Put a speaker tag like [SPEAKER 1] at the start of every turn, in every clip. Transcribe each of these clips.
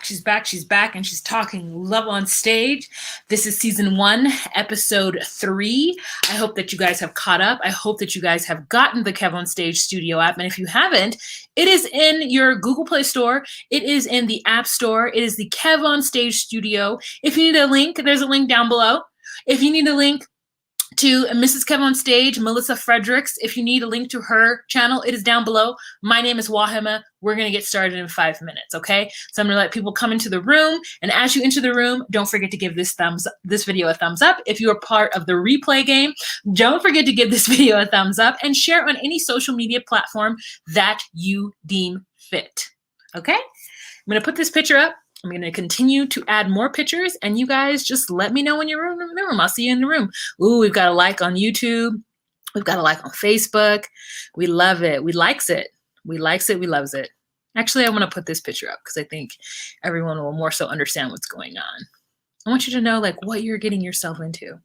[SPEAKER 1] She's back. She's back, and she's talking love on stage. This is season 1, episode 3. I hope that you guys have caught up. I hope that you guys have gotten the Kev on Stage Studio app. And if you haven't, it is in your Google Play Store. It is in the App Store. It is the Kev on Stage Studio. If you need a link, there's a link down below. If you need a link to Mrs. Kev on Stage, Melissa Fredericks, if you need a link to her channel, it is down below. My name is Wahima. We're going to get started in 5 minutes, okay? So I'm going to let people come into the room, and as you enter the room, don't forget to give this video a thumbs up. If you are part of the replay game, don't forget to give this video a thumbs up and share on any social media platform that you deem fit, okay? I'm going to put this picture up. I'm going to continue to add more pictures, and you guys just let me know when you're in the room. I'll see you in the room. Ooh, we've got a like on YouTube. We've got a like on Facebook. We love it. We likes it. We likes it. We loves it. Actually, I want to put this picture up because I think everyone will more so understand what's going on. I want you to know like what you're getting yourself into.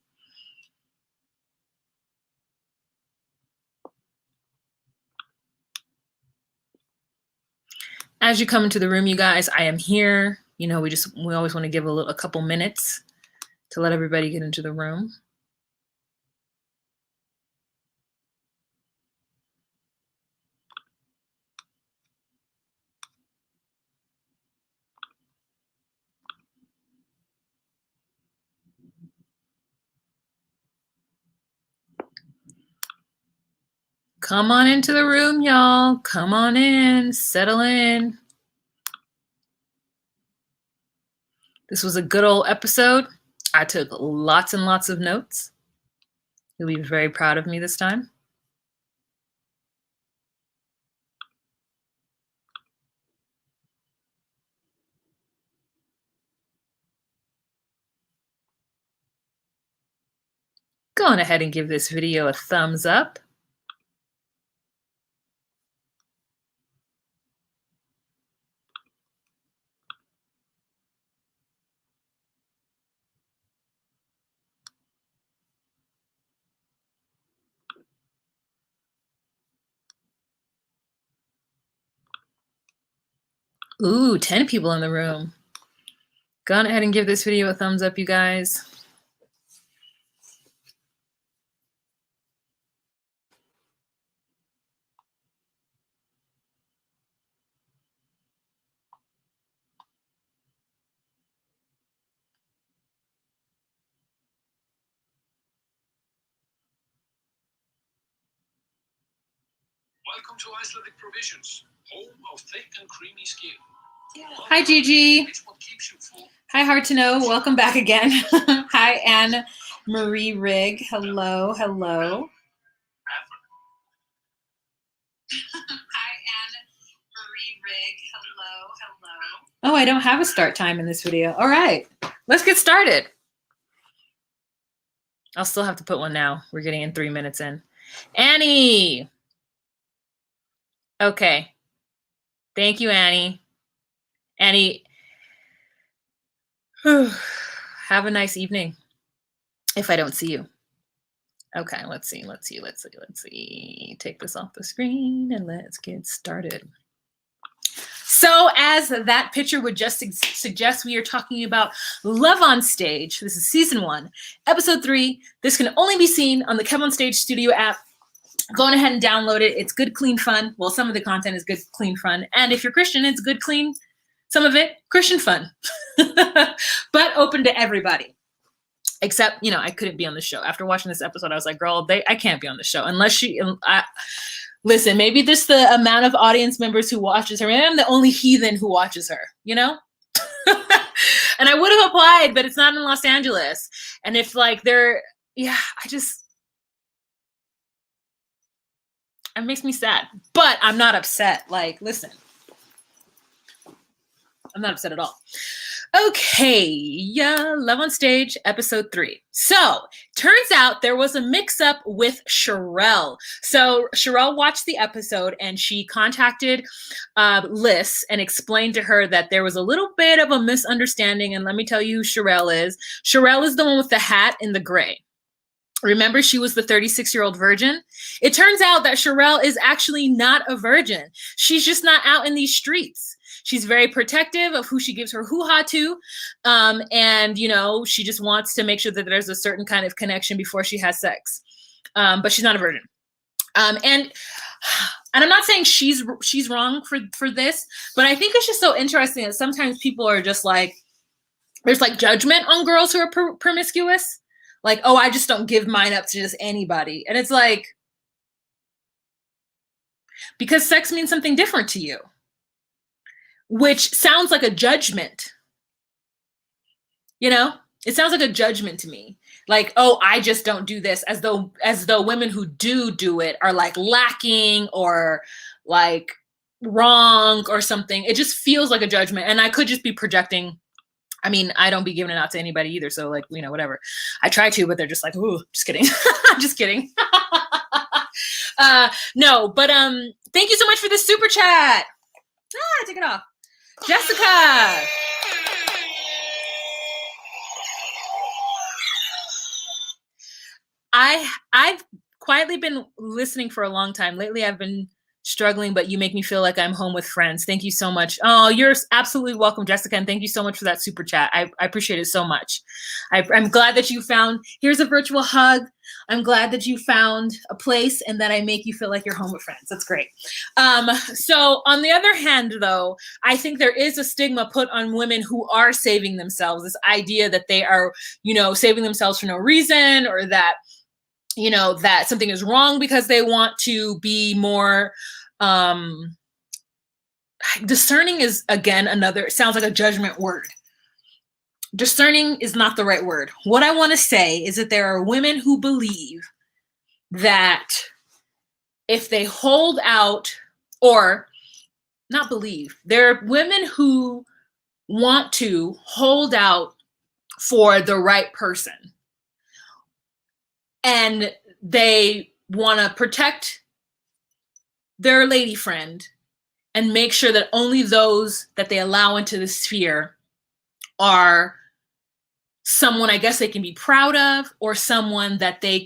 [SPEAKER 1] As you come into the room, you guys, I am here. You know, we always want to give a couple minutes to let everybody get into the room. Come on into the room, y'all. Come on in, settle in. This was a good old episode. I took lots and lots of notes. You'll be very proud of me this time. Go on ahead and give this video a thumbs up. Ooh, 10 people in the room. Go on ahead and give this video a thumbs up, you guys.
[SPEAKER 2] Welcome to Icelandic Provisions, home of thick and creamy skin.
[SPEAKER 1] Hi, Gigi. Hi, Hard to Know. Welcome back again. Hi, Anne Marie Rigg. Hello, hello. Hi, Anne Marie Rigg. Hello, hello. Oh, I don't have a start time in this video. All right, let's get started. I'll still have to put one now. We're getting in 3 minutes in. Annie. Okay. Thank you, Annie. Annie, have a nice evening if I don't see you. Okay, let's see. Take this off the screen and let's get started. So as that picture would just suggest, we are talking about Love on Stage. This is season 1, episode 3. This can only be seen on the Kev on Stage Studio app. Go on ahead and download it. It's good, clean fun. Well, some of the content is good, clean fun. And if you're Christian, it's good, clean, some of it Christian fun, but open to everybody. Except, you know, I couldn't be on the show. After watching this episode, I was like, girl, I can't be on the show unless listen, maybe this the amount of audience members who watches her. Maybe I'm the only heathen who watches her, you know? And I would have applied, but it's not in Los Angeles. And if like it makes me sad, but I'm not upset. Like, listen, I'm not upset at all. Okay, yeah, Love on Stage, episode 3. So, turns out there was a mix-up with Sherelle. So, Sherelle watched the episode and she contacted Liz and explained to her that there was a little bit of a misunderstanding. And let me tell you who Sherelle is. Sherelle is the one with the hat in the gray. Remember, she was the 36-year-old virgin? It turns out that Sherelle is actually not a virgin. She's just not out in these streets. She's very protective of who she gives her hoo-ha to. And, you know, she just wants to make sure that there's a certain kind of connection before she has sex. But she's not a virgin. And I'm not saying she's wrong for this, but I think it's just so interesting that sometimes people are just like, there's like judgment on girls who are promiscuous. Like, oh, I just don't give mine up to just anybody. And it's like, because sex means something different to you, which sounds like a judgment. You know, it sounds like a judgment to me. Like, oh, I just don't do this, as though women who do it are like lacking or like wrong or something. It just feels like a judgment. And I could just be projecting. I mean, I don't be giving it out to anybody either. So like, you know, whatever. I try to, but they're just like, ooh, just kidding. Just kidding. No, but thank you so much for the super chat. Take it off. Jessica. I've quietly been listening for a long time. Lately, I've been struggling, but you make me feel like I'm home with friends. Thank you so much. Oh, you're absolutely welcome, Jessica. And thank you so much for that super chat. I appreciate it so much. I'm glad that you found, here's a virtual hug. I'm glad that you found a place and that I make you feel like you're home with friends. That's great. So on the other hand, though, I think there is a stigma put on women who are saving themselves. This idea that they are, you know, saving themselves for no reason, or that, you know, that something is wrong because they want to be more discerning is, again, another, it sounds like a judgment word. Discerning is not the right word. What I want to say is that there are women who believe that if they hold out, or not believe, there are women who want to hold out for the right person. And they want to protect their lady friend and make sure that only those that they allow into the sphere are someone, I guess, they can be proud of, or someone that they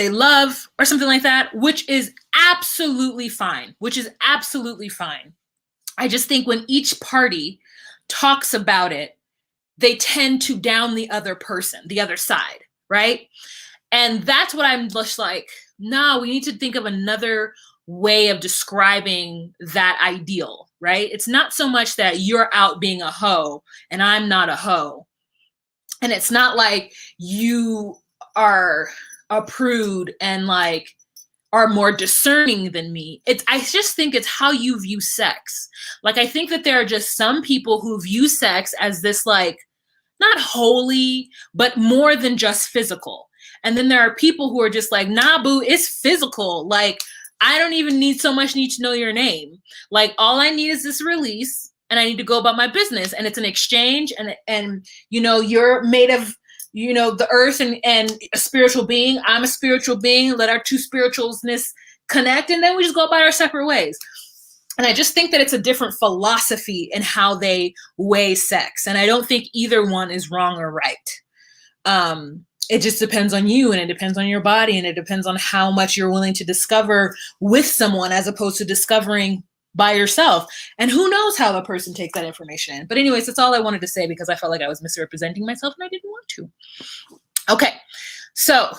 [SPEAKER 1] love, or something like that, which is absolutely fine. I just think when each party talks about it, they tend to down the other person, the other side, right? And that's what I'm just like, no, we need to think of another way of describing that ideal, right? It's not so much that you're out being a hoe and I'm not a hoe. And it's not like you are a prude and like are more discerning than me. I just think it's how you view sex. Like, I think that there are just some people who view sex as this, like, not holy, but more than just physical. And then there are people who are just like, nah, boo, it's physical. Like, I don't even need to know your name. Like, all I need is this release, and I need to go about my business. And it's an exchange, and you know, you're made of, you know, the earth and a spiritual being. I'm a spiritual being. Let our two spiritualness connect, and then we just go about our separate ways. And I just think that it's a different philosophy in how they weigh sex. And I don't think either one is wrong or right. It just depends on you, and it depends on your body, and it depends on how much you're willing to discover with someone as opposed to discovering by yourself. And who knows how the person takes that information in. But anyways, that's all I wanted to say, because I felt like I was misrepresenting myself and I didn't want to. Okay, so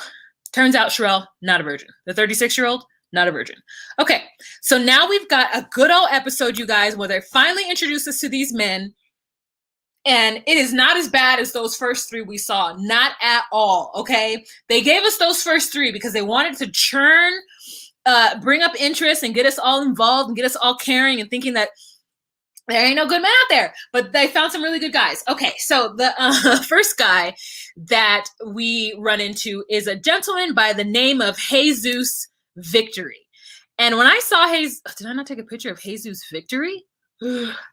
[SPEAKER 1] turns out Sherelle, not a virgin. The 36-year-old, not a virgin. Okay, so now we've got a good old episode, you guys, where they finally introduce us to these men. And it is not as bad as those first three we saw. Not at all, okay? They gave us those first three because they wanted to churn, bring up interest and get us all involved and get us all caring and thinking that there ain't no good men out there. But they found some really good guys. Okay, so the first guy that we run into is a gentleman by the name of Jesus Victory. And when I saw did I not take a picture of Jesus Victory?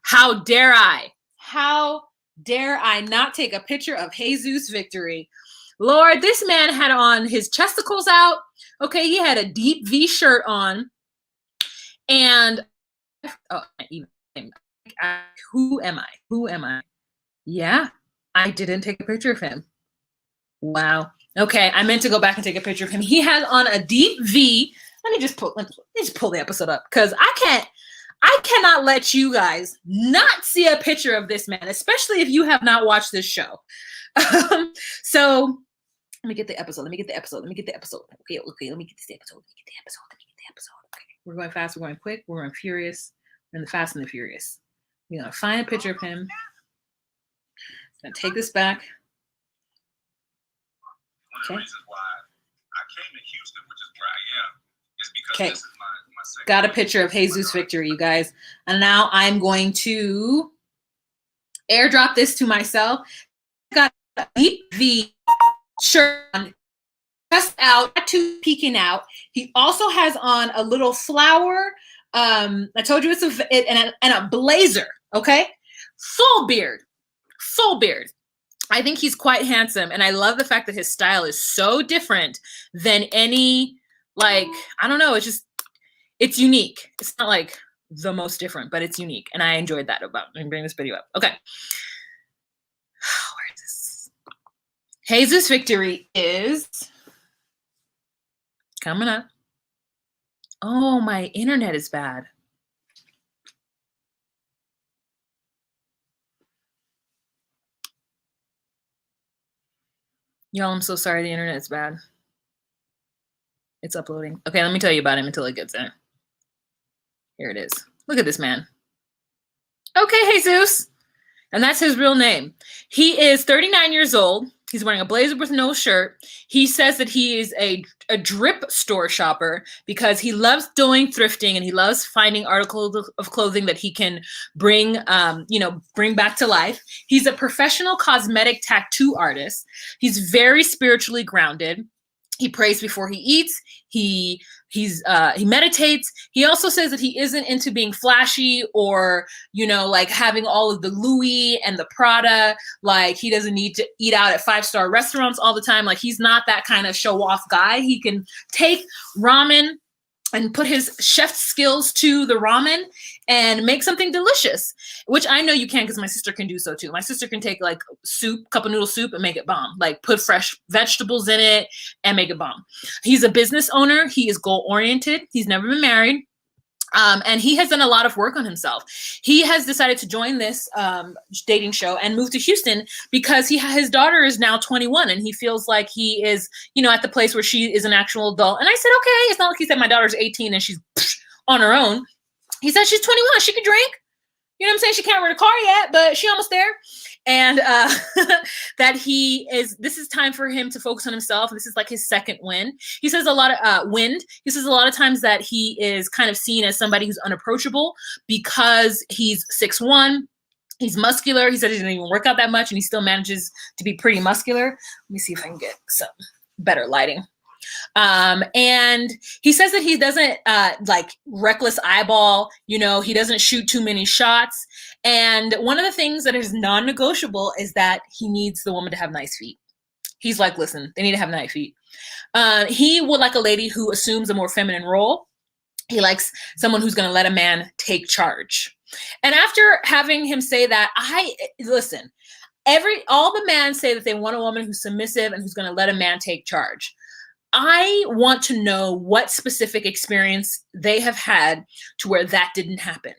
[SPEAKER 1] How dare I? How dare I not take a picture of Jesus Victory? Lord, this man had on his chesticles out. Okay, he had a deep V shirt on. And who am I? Who am I? Yeah, I didn't take a picture of him. Wow. Okay, I meant to go back and take a picture of him. He had on a deep V. Let me just pull the episode up, because I can't. I cannot let you guys not see a picture of this man, especially if you have not watched this show. So let me get the episode. Okay, let me get the episode. Okay, let me get this episode. Okay, we're going fast. We're going quick. We're going furious. We're in the Fast and the Furious. We're going to find a picture of him. I'm going to take this back.
[SPEAKER 2] One of the reasons why I came to Houston, which is where I am, is because this is my second.
[SPEAKER 1] Got a picture of Jesus Victory, you guys. And now I'm going to airdrop this to myself. Got the shirt on, just out, tattoo peeking out. He also has on a little flower. I told you and a blazer. Okay, full beard. I think he's quite handsome, and I love the fact that his style is so different than any, like, I don't know. It's unique. It's not like the most different, but it's unique, and I enjoyed that about. Let me bring this video up. Okay. Where is this? Jesus Victory is coming up. Oh, my internet is bad. Y'all, I'm so sorry. The internet is bad. It's uploading. Okay, let me tell you about him until it gets there. Here it is. Look at this man. Okay, Jesus. And that's his real name. He is 39 years old. He's wearing a blazer with no shirt. He says that he is a drip store shopper because he loves doing thrifting and he loves finding articles of clothing that he can bring back to life. He's a professional cosmetic tattoo artist. He's very spiritually grounded. He prays before he eats. He meditates. He also says that he isn't into being flashy or, like having all of the Louis and the Prada. Like, he doesn't need to eat out at 5-star restaurants all the time. Like, he's not that kind of show off guy. He can take ramen and put his chef skills to the ramen and make something delicious, which I know you can because my sister can do so too. My sister can take like cup of noodle soup and make it bomb, like put fresh vegetables in it and make it bomb. He's a business owner. He is goal oriented. He's never been married. And he has done a lot of work on himself. He has decided to join this dating show and move to Houston because his daughter is now 21 and he feels like he is, at the place where she is an actual adult. And I said, okay, it's not like he said my daughter's 18 and she's on her own. He said she's 21, she can drink. You know what I'm saying? She can't rent a car yet, but she almost there. And that this is time for him to focus on himself. This is like his second win. He says a lot of He says a lot of times that he is kind of seen as somebody who's unapproachable because he's 6'1". He's muscular. He said he doesn't even work out that much and he still manages to be pretty muscular. Let me see if I can get some better lighting. And he says that he doesn't like reckless eyeball, he doesn't shoot too many shots. And one of the things that is non-negotiable is that he needs the woman to have nice feet. He's like, listen, they need to have nice feet. He would like a lady who assumes a more feminine role. He likes someone who's going to let a man take charge. And after having him say that, all the men say that they want a woman who's submissive and who's going to let a man take charge. I want to know what specific experience they have had to where that didn't happen.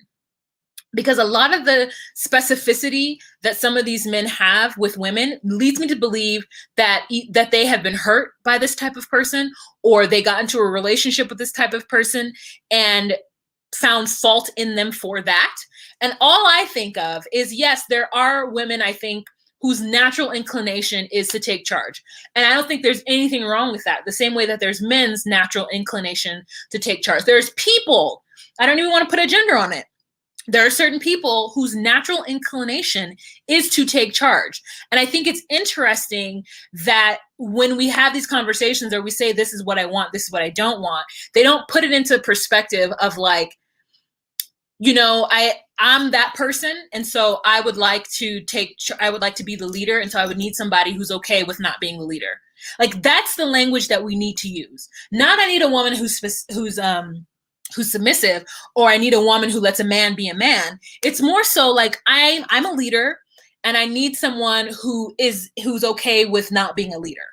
[SPEAKER 1] Because a lot of the specificity that some of these men have with women leads me to believe that they have been hurt by this type of person, or they got into a relationship with this type of person and found fault in them for that. And all I think of is, yes, there are women, I think, whose natural inclination is to take charge. And I don't think there's anything wrong with that. The same way that there's men's natural inclination to take charge. There's people, I don't even want to put a gender on it. There are certain people whose natural inclination is to take charge. And I think it's interesting that when we have these conversations or we say, this is what I want, this is what I don't want, they don't put it into perspective of like, I'm that person. And so I would like to be the leader. And so I would need somebody who's okay with not being the leader. Like, that's the language that we need to use. Not, I need a woman who's submissive, or I need a woman who lets a man be a man. It's more so like, I'm a leader and I need someone who's okay with not being a leader.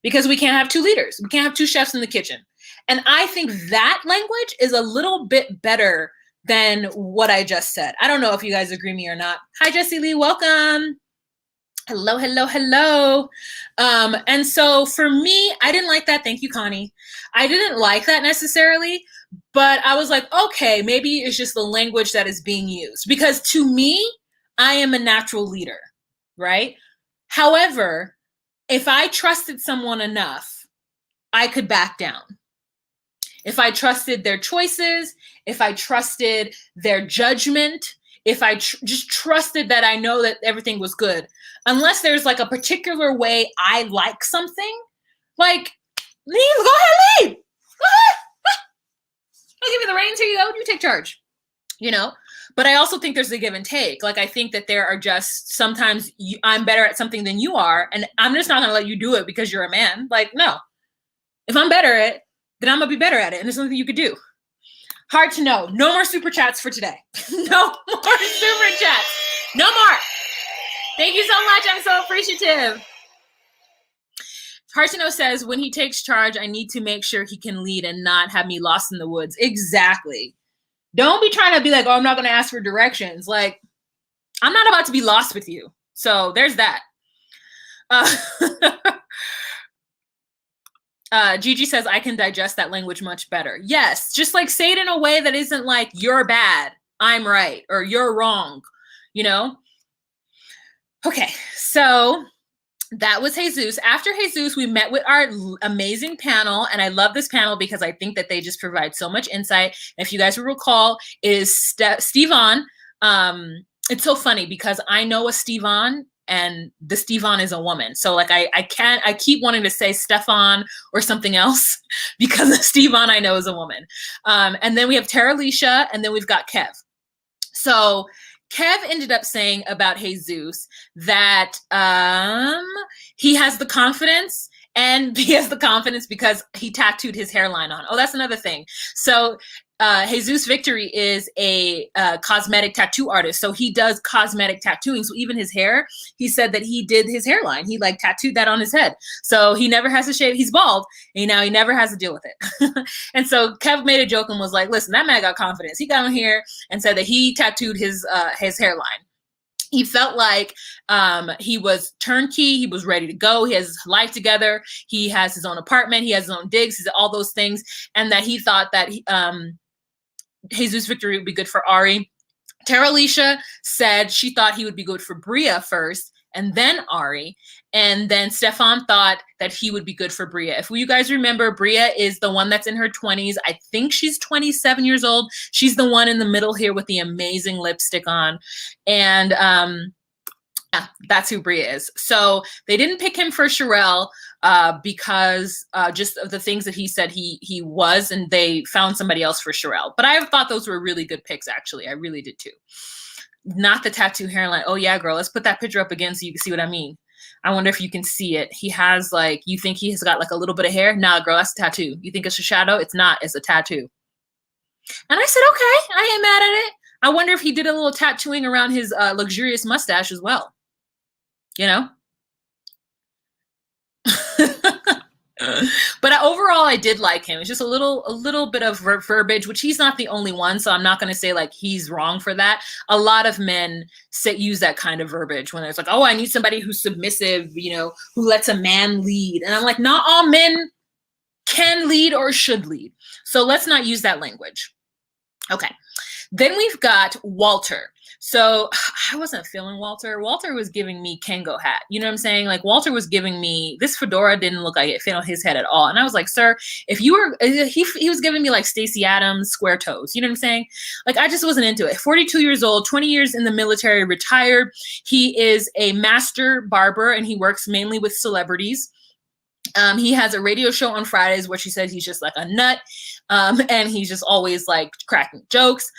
[SPEAKER 1] Because we can't have two leaders. We can't have two chefs in the kitchen. And I think that language is a little bit better than what I just said. I don't know if you guys agree with me or not. Hi, Jessie Lee. Welcome. Hello, hello, hello. And so for me, I didn't like that. Thank you, Connie. I didn't like that necessarily, but I was like, okay, maybe it's just the language that is being used. Because to me, I am a natural leader, right? However, if I trusted someone enough, I could back down. If I trusted their choices, if I trusted their judgment, if I just trusted that I know that everything was good, unless there's like a particular way I like something, like, leave, go ahead, leave. Go ahead. I'll give you the reins, here you go, you take charge, you know? But I also think there's a give and take. Like, I think that there are just sometimes I'm better at something than you are, and I'm just not gonna let you do it because you're a man. Like, no. If I'm better at it, then I'm gonna be better at it, and there's nothing you could do. Hard to know. No more super chats for today. No more super chats. No more. Thank you so much. I'm so appreciative. Hard to know says, when he takes charge, I need to make sure he can lead and not have me lost in the woods. Exactly. Don't be trying to be like, oh, I'm not going to ask for directions. Like, I'm not about to be lost with you. So there's that. Gigi says, I can digest that language much better. Yes, just like say it in a way that isn't like, you're bad, I'm right, or you're wrong, you know? Okay, so that was Jesus. After Jesus, we met with our amazing panel, and I love this panel because I think that they just provide so much insight. And if you guys will recall, it is Stevon. It's so funny because I know a Stevon, and the Stevon is a woman. So like I keep wanting to say Stefan or something else because the Stevon I know is a woman. And then we have Tara Alicia, and then we've got Kev. So Kev ended up saying about Jesus that he has the confidence, and he has the confidence because he tattooed his hairline on. Oh, that's another thing. So Jesus Victory is a cosmetic tattoo artist. So he does cosmetic tattooing. So even his hair, he said that he did his hairline. He like tattooed that on his head. So he never has to shave. He's bald. And now he never has to deal with it. And so Kev made a joke and was like, listen, that man got confidence. He got on here and said that he tattooed his hairline. He felt like he was turnkey. He was ready to go. He has his life together. He has his own apartment. He has his own digs. He's all those things. And that he thought that Jesus Victory would be good for Ari. Tara Alicia said she thought he would be good for Bria first and then Ari. And then Stefan thought that he would be good for Bria. If you guys remember, Bria is the one that's in her 20s. I think she's 27 years old. She's the one in the middle here with the amazing lipstick on. And yeah, that's who Bria is. So they didn't pick him for Sherelle because just of the things that he said he was, and they found somebody else for Sherelle. But I thought those were really good picks, actually. I really did too. Not the tattoo hairline. Oh yeah, girl, let's put that picture up again so you can see what I mean. I wonder if you can see it. He has like, you think he has got like a little bit of hair? Nah, girl, that's a tattoo. You think it's a shadow? It's not, it's a tattoo. And I said, okay, I ain't mad at it. I wonder if he did a little tattooing around his luxurious mustache as well. You know? But overall, I did like him. It's just a little bit of verbiage, which he's not the only one. So I'm not going to say like he's wrong for that. A lot of men use that kind of verbiage when it's like, oh, I need somebody who's submissive, you know, who lets a man lead. And I'm like, not all men can lead or should lead. So let's not use that language. Okay. Then we've got Walter. So I wasn't feeling Walter. Walter was giving me Kango hat. You know what I'm saying? Like Walter was giving me, this fedora didn't look like it fit on his head at all. And I was like, sir, if you were, he was giving me like Stacey Adams square toes. You know what I'm saying? Like I just wasn't into it. 42 years old, 20 years in the military, retired. He is a master barber and he works mainly with celebrities. He has a radio show on Fridays where she says he's just like a nut. And he's just always like cracking jokes.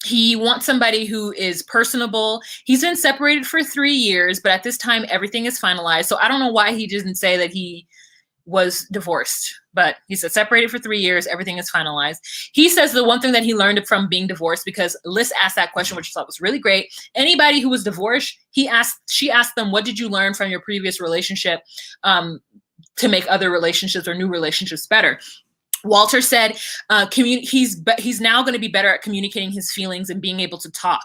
[SPEAKER 1] He wants somebody who is personable. He's been separated for 3 years, but at this time, everything is finalized. So I don't know why he didn't say that he was divorced, but he said separated for 3 years, everything is finalized. He says the one thing that he learned from being divorced, because Liz asked that question, which I thought was really great. Anybody who was divorced, she asked them, what did you learn from your previous relationship to make other relationships or new relationships better? Walter said he's now going to be better at communicating his feelings and being able to talk.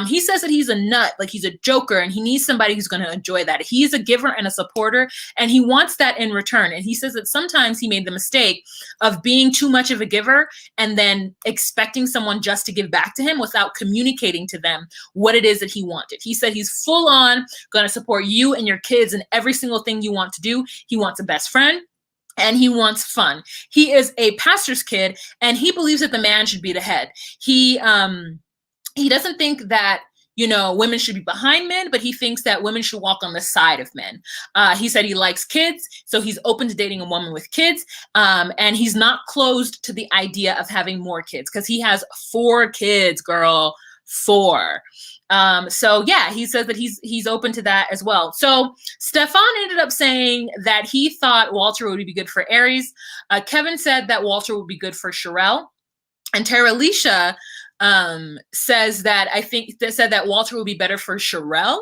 [SPEAKER 1] He says that he's a nut, like he's a joker, and he needs somebody who's going to enjoy that. He's a giver and a supporter, and he wants that in return. And he says that sometimes he made the mistake of being too much of a giver and then expecting someone just to give back to him without communicating to them what it is that he wanted. He said he's full on going to support you and your kids in every single thing you want to do. He wants a best friend. And he wants fun. He is a pastor's kid, and he believes that the man should be the head. He doesn't think that, you know, women should be behind men, but he thinks that women should walk on the side of men. He said he likes kids, so he's open to dating a woman with kids, and he's not closed to the idea of having more kids because he has 4 kids, girl, 4. So yeah, he says that he's open to that as well. So Stefan ended up saying that he thought Walter would be good for Aries. Kevin said that Walter would be good for Sherelle. And Tara Alicia says that said that Walter would be better for Sherelle.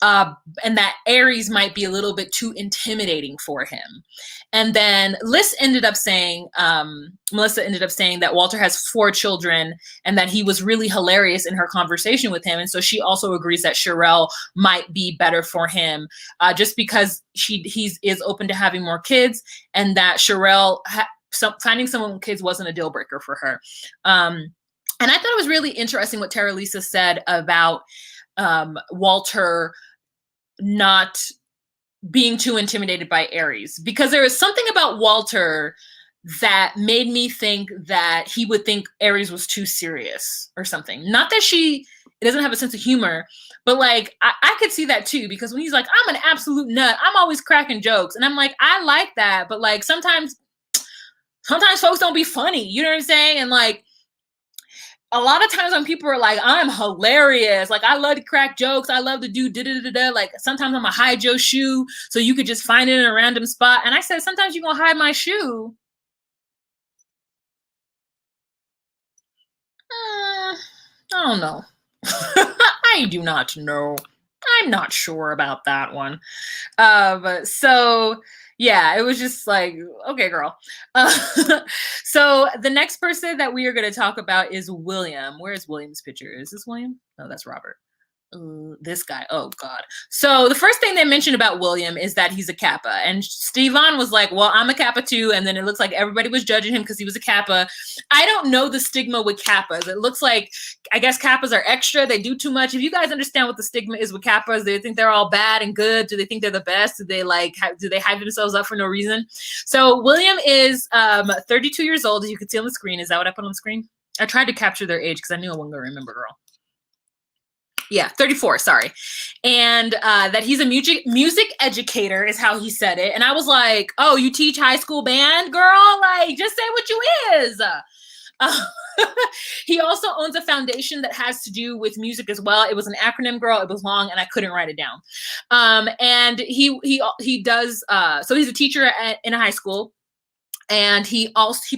[SPEAKER 1] And that Aries might be a little bit too intimidating for him. And then Melissa ended up saying that Walter has 4 children and that he was really hilarious in her conversation with him. And so she also agrees that Sherelle might be better for him just because he is open to having more kids, and that Sherelle, finding someone with kids wasn't a deal breaker for her. And I thought it was really interesting what Tara Lisa said about Walter not being too intimidated by Aries, because there was something about Walter that made me think that he would think Aries was too serious or something. Not that she doesn't have a sense of humor, but like I could see that too, because when he's like, I'm an absolute nut, I'm always cracking jokes, and I'm like, I like that, but like sometimes folks don't be funny, you know what I'm saying? And like a lot of times when people are like, I'm hilarious, like I love to crack jokes, I love to do da-da-da-da, like sometimes I'm gonna hide your shoe so you could just find it in a random spot. And I said, sometimes you're gonna hide my shoe. I don't know. I do not know. I'm not sure about that one. So yeah, it was just like, okay, girl. So the next person that we are going to talk about is William. Where's William's picture? Is this William? No, that's Robert. This guy. Oh God. So the first thing they mentioned about William is that he's a Kappa, and Stevan was like, well, I'm a Kappa too. And then it looks like everybody was judging him because he was a Kappa. I don't know the stigma with Kappas. It looks like, I guess Kappas are extra. They do too much. If you guys understand what the stigma is with Kappas, do they think they're all bad and good? Do they think they're the best? Do they hype themselves up for no reason? So William is 32 years old, as you can see on the screen. Is that what I put on the screen? I tried to capture their age because I knew I wasn't going to remember, girl. Yeah, 34, sorry. And that he's a music educator is how he said it. And I was like, oh, you teach high school band, girl? Like, just say what you is. He also owns a foundation that has to do with music as well. It was an acronym, girl. It was long and I couldn't write it down. And he does, so he's a teacher in a high school. And he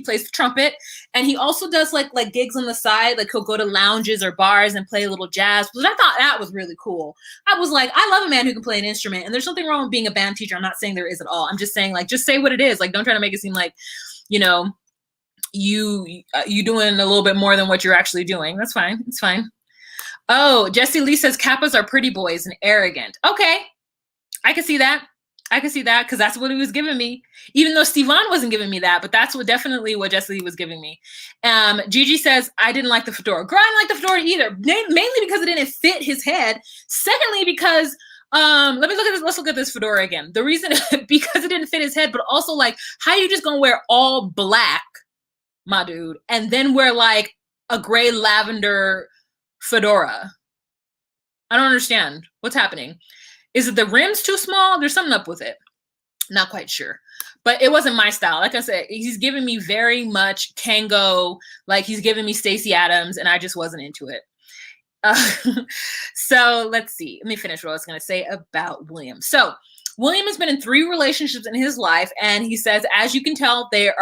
[SPEAKER 1] plays the trumpet, and he also does like gigs on the side. Like he'll go to lounges or bars and play a little jazz. But I thought that was really cool. I was like, I love a man who can play an instrument, and there's nothing wrong with being a band teacher. I'm not saying there is at all. I'm just saying, like, just say what it is. Like, don't try to make it seem like, you know, you doing a little bit more than what you're actually doing. That's fine. It's fine. Oh, Jessie Lee says Kappas are pretty boys and arrogant. Okay, I can see that. I can see that because that's what he was giving me, even though Stevan wasn't giving me that, but that's definitely what Jessie was giving me. Gigi says, I didn't like the fedora. Girl, I didn't like the fedora either, mainly because it didn't fit his head. Secondly, because, let's look at this fedora again. The reason, because it didn't fit his head, but also like, how you just gonna wear all black, my dude, and then wear like a gray lavender fedora? I don't understand. What's happening? Is it the rims too small? There's something up with it. Not quite sure. But it wasn't my style. Like I said, he's giving me very much Kango, like he's giving me Stacey Adams, and I just wasn't into it. So let's see. Let me finish what I was going to say about William. So William has been in 3 relationships in his life, and he says, as you can tell, they've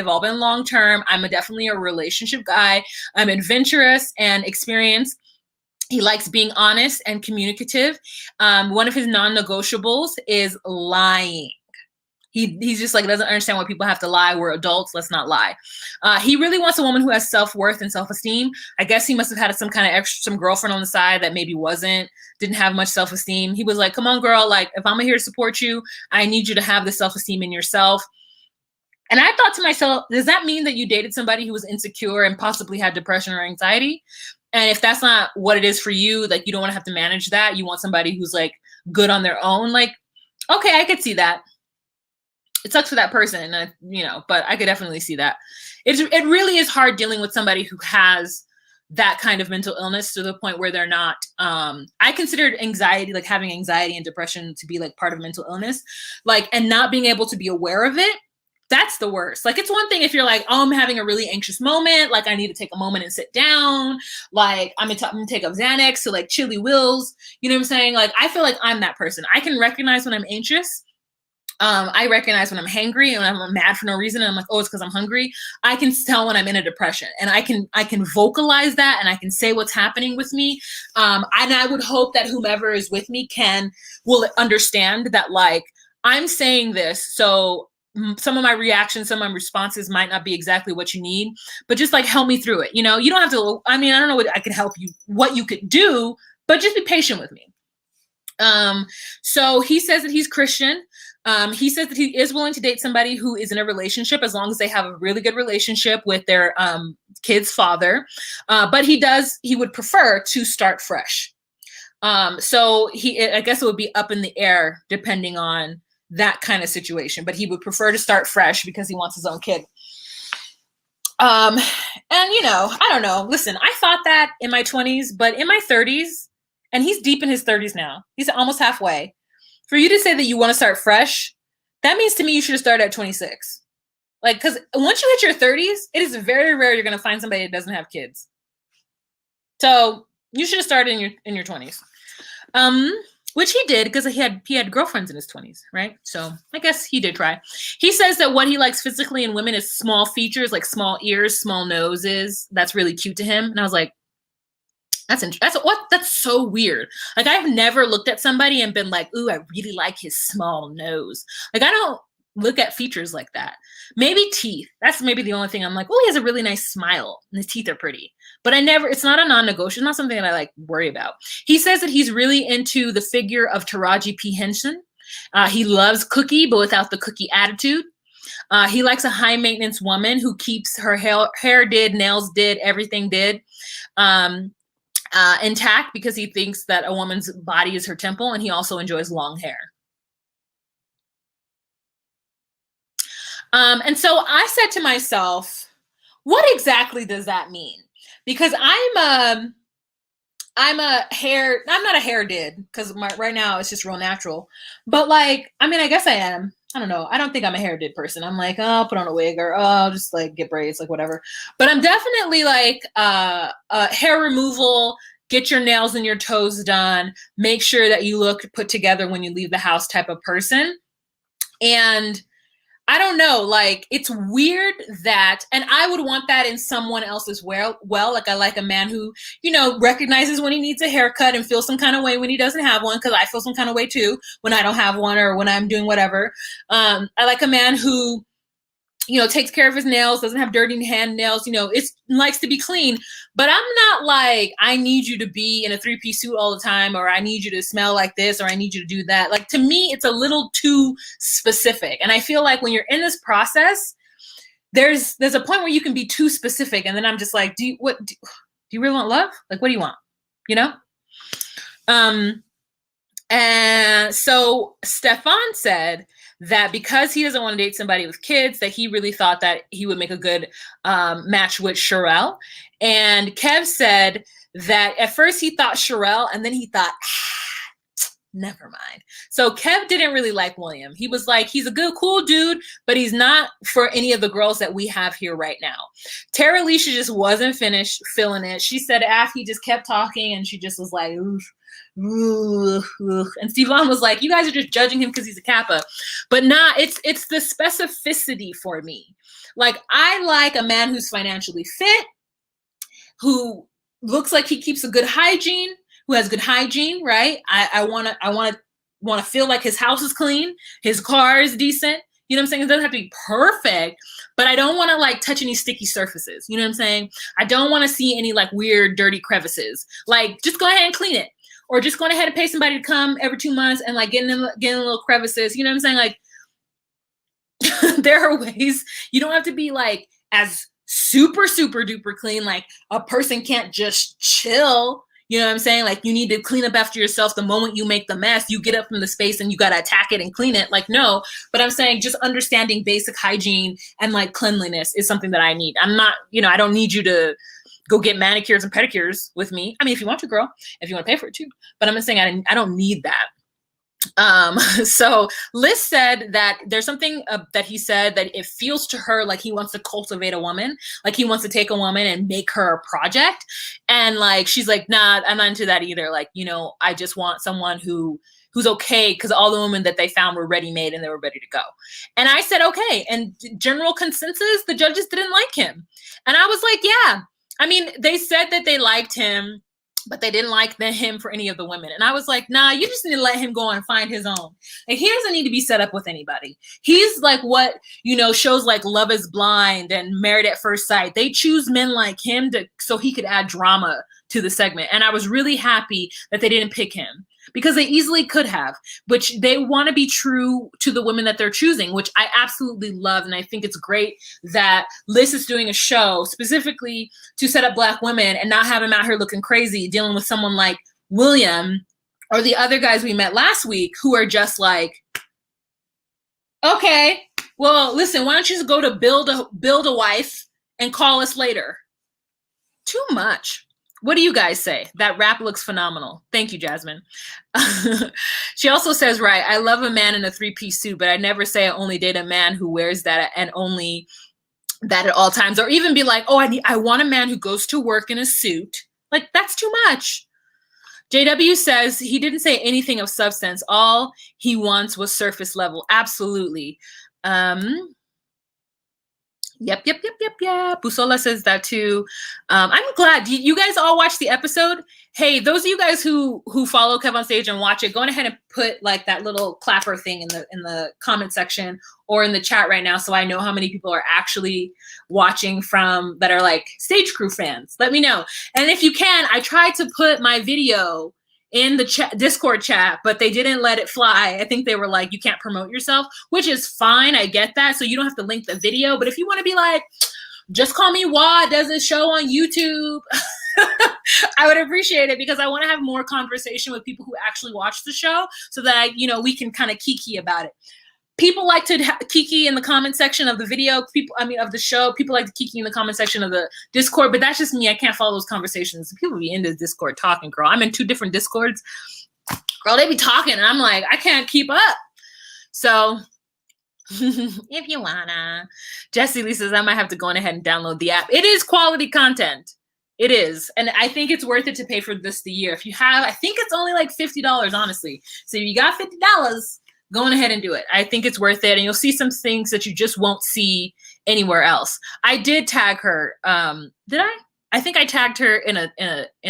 [SPEAKER 1] all been long-term. I'm definitely a relationship guy. I'm adventurous and experienced. He likes being honest and communicative. One of his non-negotiables is lying. He's just like, doesn't understand why people have to lie. We're adults. Let's not lie. He really wants a woman who has self-worth and self-esteem. I guess he must have had some kind of some girlfriend on the side that maybe didn't have much self-esteem. He was like, come on, girl. Like, if I'm here to support you, I need you to have the self-esteem in yourself. And I thought to myself, does that mean that you dated somebody who was insecure and possibly had depression or anxiety? And if that's not what it is for you, like, you don't want to have to manage that. You want somebody who's like good on their own. Like, okay, I could see that. It sucks for that person, but I could definitely see that. It really is hard dealing with somebody who has that kind of mental illness to the point where they're not, I considered anxiety, like having anxiety and depression to be like part of mental illness, like, and not being able to be aware of it. That's the worst. Like, it's one thing if you're like, oh, I'm having a really anxious moment. Like, I need to take a moment and sit down. Like, I'm gonna take up Xanax to like chilly wills. You know what I'm saying? Like, I feel like I'm that person. I can recognize when I'm anxious. I recognize when I'm hangry and I'm mad for no reason. And I'm like, oh, it's because I'm hungry. I can tell when I'm in a depression, and I can vocalize that, and I can say what's happening with me. And I would hope that whomever is with me will understand that, like, I'm saying this. So some of my reactions, some of my responses might not be exactly what you need, but just like help me through it. You know, you don't have to, I mean, I don't know what I can help you, what you could do, but just be patient with me. So he says that he's Christian. He says that he is willing to date somebody who is in a relationship as long as they have a really good relationship with their kid's father. But he would prefer to start fresh. So I guess it would be up in the air depending on that kind of situation, but he would prefer to start fresh because he wants his own kid. And I don't know. Listen, I thought that in my 20s, but in my 30s, and he's deep in his 30s now. He's almost halfway. For you to say that you want to start fresh, that means to me you should have started at 26. Like, because once you hit your 30s, it is very rare you're going to find somebody that doesn't have kids. So you should have started in your 20s. Which he did because he had girlfriends in his 20s, right? So I guess he did try. He says that what he likes physically in women is small features, like small ears, small noses. That's really cute to him. And I was like, that's so weird. Like, I've never looked at somebody and been like, ooh, I really like his small nose. Like, I don't look at features like that. Maybe teeth. That's maybe the only thing I'm like, oh, he has a really nice smile and his teeth are pretty. But it's not a non-negotiable. It's not something that I like worry about. He says that he's really into the figure of Taraji P. Henson. He loves Cookie, but without the Cookie attitude. He likes a high maintenance woman who keeps her hair did, nails did, everything did. Intact because he thinks that a woman's body is her temple, and he also enjoys long hair. And so I said to myself, what exactly does that mean? Because I'm not a hair did because right now it's just real natural. But like, I mean, I guess I am. I don't know. I don't think I'm a hair did person. I'm like, oh, I'll put on a wig or I'll just like get braids, like whatever. But I'm definitely like hair removal, get your nails and your toes done, make sure that you look put together when you leave the house type of person. And I don't know, like, it's weird that, and I would want that in someone else as well. Like, I like a man who, recognizes when he needs a haircut and feels some kind of way when he doesn't have one, because I feel some kind of way too when I don't have one or when I'm doing whatever. I like a man who, takes care of his nails, doesn't have dirty hand nails, likes to be clean. But I'm not like, I need you to be in a 3-piece suit all the time, or I need you to smell like this, or I need you to do that. Like, to me, it's a little too specific. And I feel like when you're in this process, there's a point where you can be too specific. And then I'm just like, do you really want love? Like, what do you want? And so Stefan said that because he doesn't want to date somebody with kids, that he really thought that he would make a good match with Sherelle. And Kev said that at first he thought Sherelle, and then he thought, never mind. So Kev didn't really like William. He was like, he's a good, cool dude, but he's not for any of the girls that we have here right now. Tara Alicia just wasn't finished feeling it. She said after he just kept talking, and she just was like, oof. And Stevon was like, you guys are just judging him because he's a Kappa. But it's the specificity for me. Like, I like a man who's financially fit, who looks like he keeps a good hygiene, who has good hygiene, right? I want to feel like his house is clean, his car is decent, You know what I'm saying? It doesn't have to be perfect, but I don't want to like touch any sticky surfaces. You know what I'm saying? I don't want to see any like weird, dirty crevices. Like, just go ahead and clean it. Or just go ahead and pay somebody to come every 2 months and like get in little crevices. You know what I'm saying? Like, there are ways. You don't have to be like as super, super duper clean. Like, a person can't just chill. You know what I'm saying? Like, you need to clean up after yourself the moment you make the mess. You get up from the space and you got to attack it and clean it. Like, no. But I'm saying just understanding basic hygiene and like cleanliness is something that I need. I'm not, I don't need you to go get manicures and pedicures with me. I mean, if you want to, girl, if you want to pay for it too. But I'm just saying I don't need that. So Liz said that there's something that he said that it feels to her like he wants to cultivate a woman, like he wants to take a woman and make her a project. And like, she's like, nah, I'm not into that either. Like, I just want someone who's okay, because all the women that they found were ready-made and they were ready to go. And I said, okay. And general consensus, the judges didn't like him. And I was like, yeah. I mean, they said that they liked him, but they didn't like him for any of the women. And I was like, nah, you just need to let him go and find his own. Like, he doesn't need to be set up with anybody. He's like what, shows like Love is Blind and Married at First Sight. They choose men like him so he could add drama to the segment. And I was really happy that they didn't pick him, because they easily could have, which they want to be true to the women that they're choosing, which I absolutely love. And I think it's great that Liz is doing a show specifically to set up Black women and not have them out here looking crazy, dealing with someone like William or the other guys we met last week who are just like, okay, well, listen, why don't you just go to build a wife and call us later? Too much. What do you guys say? That wrap looks phenomenal. Thank you, Jasmine. She also says, right, I love a man in a 3-piece suit, but I never say I only date a man who wears that and only that at all times. Or even be like, oh, I want a man who goes to work in a suit. Like, that's too much. JW says he didn't say anything of substance. All he wants was surface level. Absolutely. Yep. Busola says that too. I'm glad you guys all watched the episode. Hey, those of you guys who follow Kev on Stage and watch it, go ahead and put like that little clapper thing in the comment section or in the chat right now, so I know how many people are actually watching from that are like Stage Crew fans. Let me know. And if you can, I tried to put my video in the Discord chat, but they didn't let it fly. I think they were like, you can't promote yourself, which is fine. I get that. So you don't have to link the video. But if you want to be like, just call me Wah, does this show on YouTube, I would appreciate it, because I want to have more conversation with people who actually watch the show so that we can kind of kiki about it. People like to kiki in the comment section of the video. Of the show. People like to kiki in the comment section of the Discord, but that's just me. I can't follow those conversations. People be in the Discord talking, girl. I'm in 2 different Discords. Girl, they be talking, and I'm like, I can't keep up. So if you wanna. Jessie Lee says, I might have to go on ahead and download the app. It is quality content. It is. And I think it's worth it to pay for this the year. If you have, I think it's only like $50, honestly. So if you got $50, go on ahead and do it. I think it's worth it. And you'll see some things that you just won't see anywhere else. I did tag her. Did I? I think I tagged her in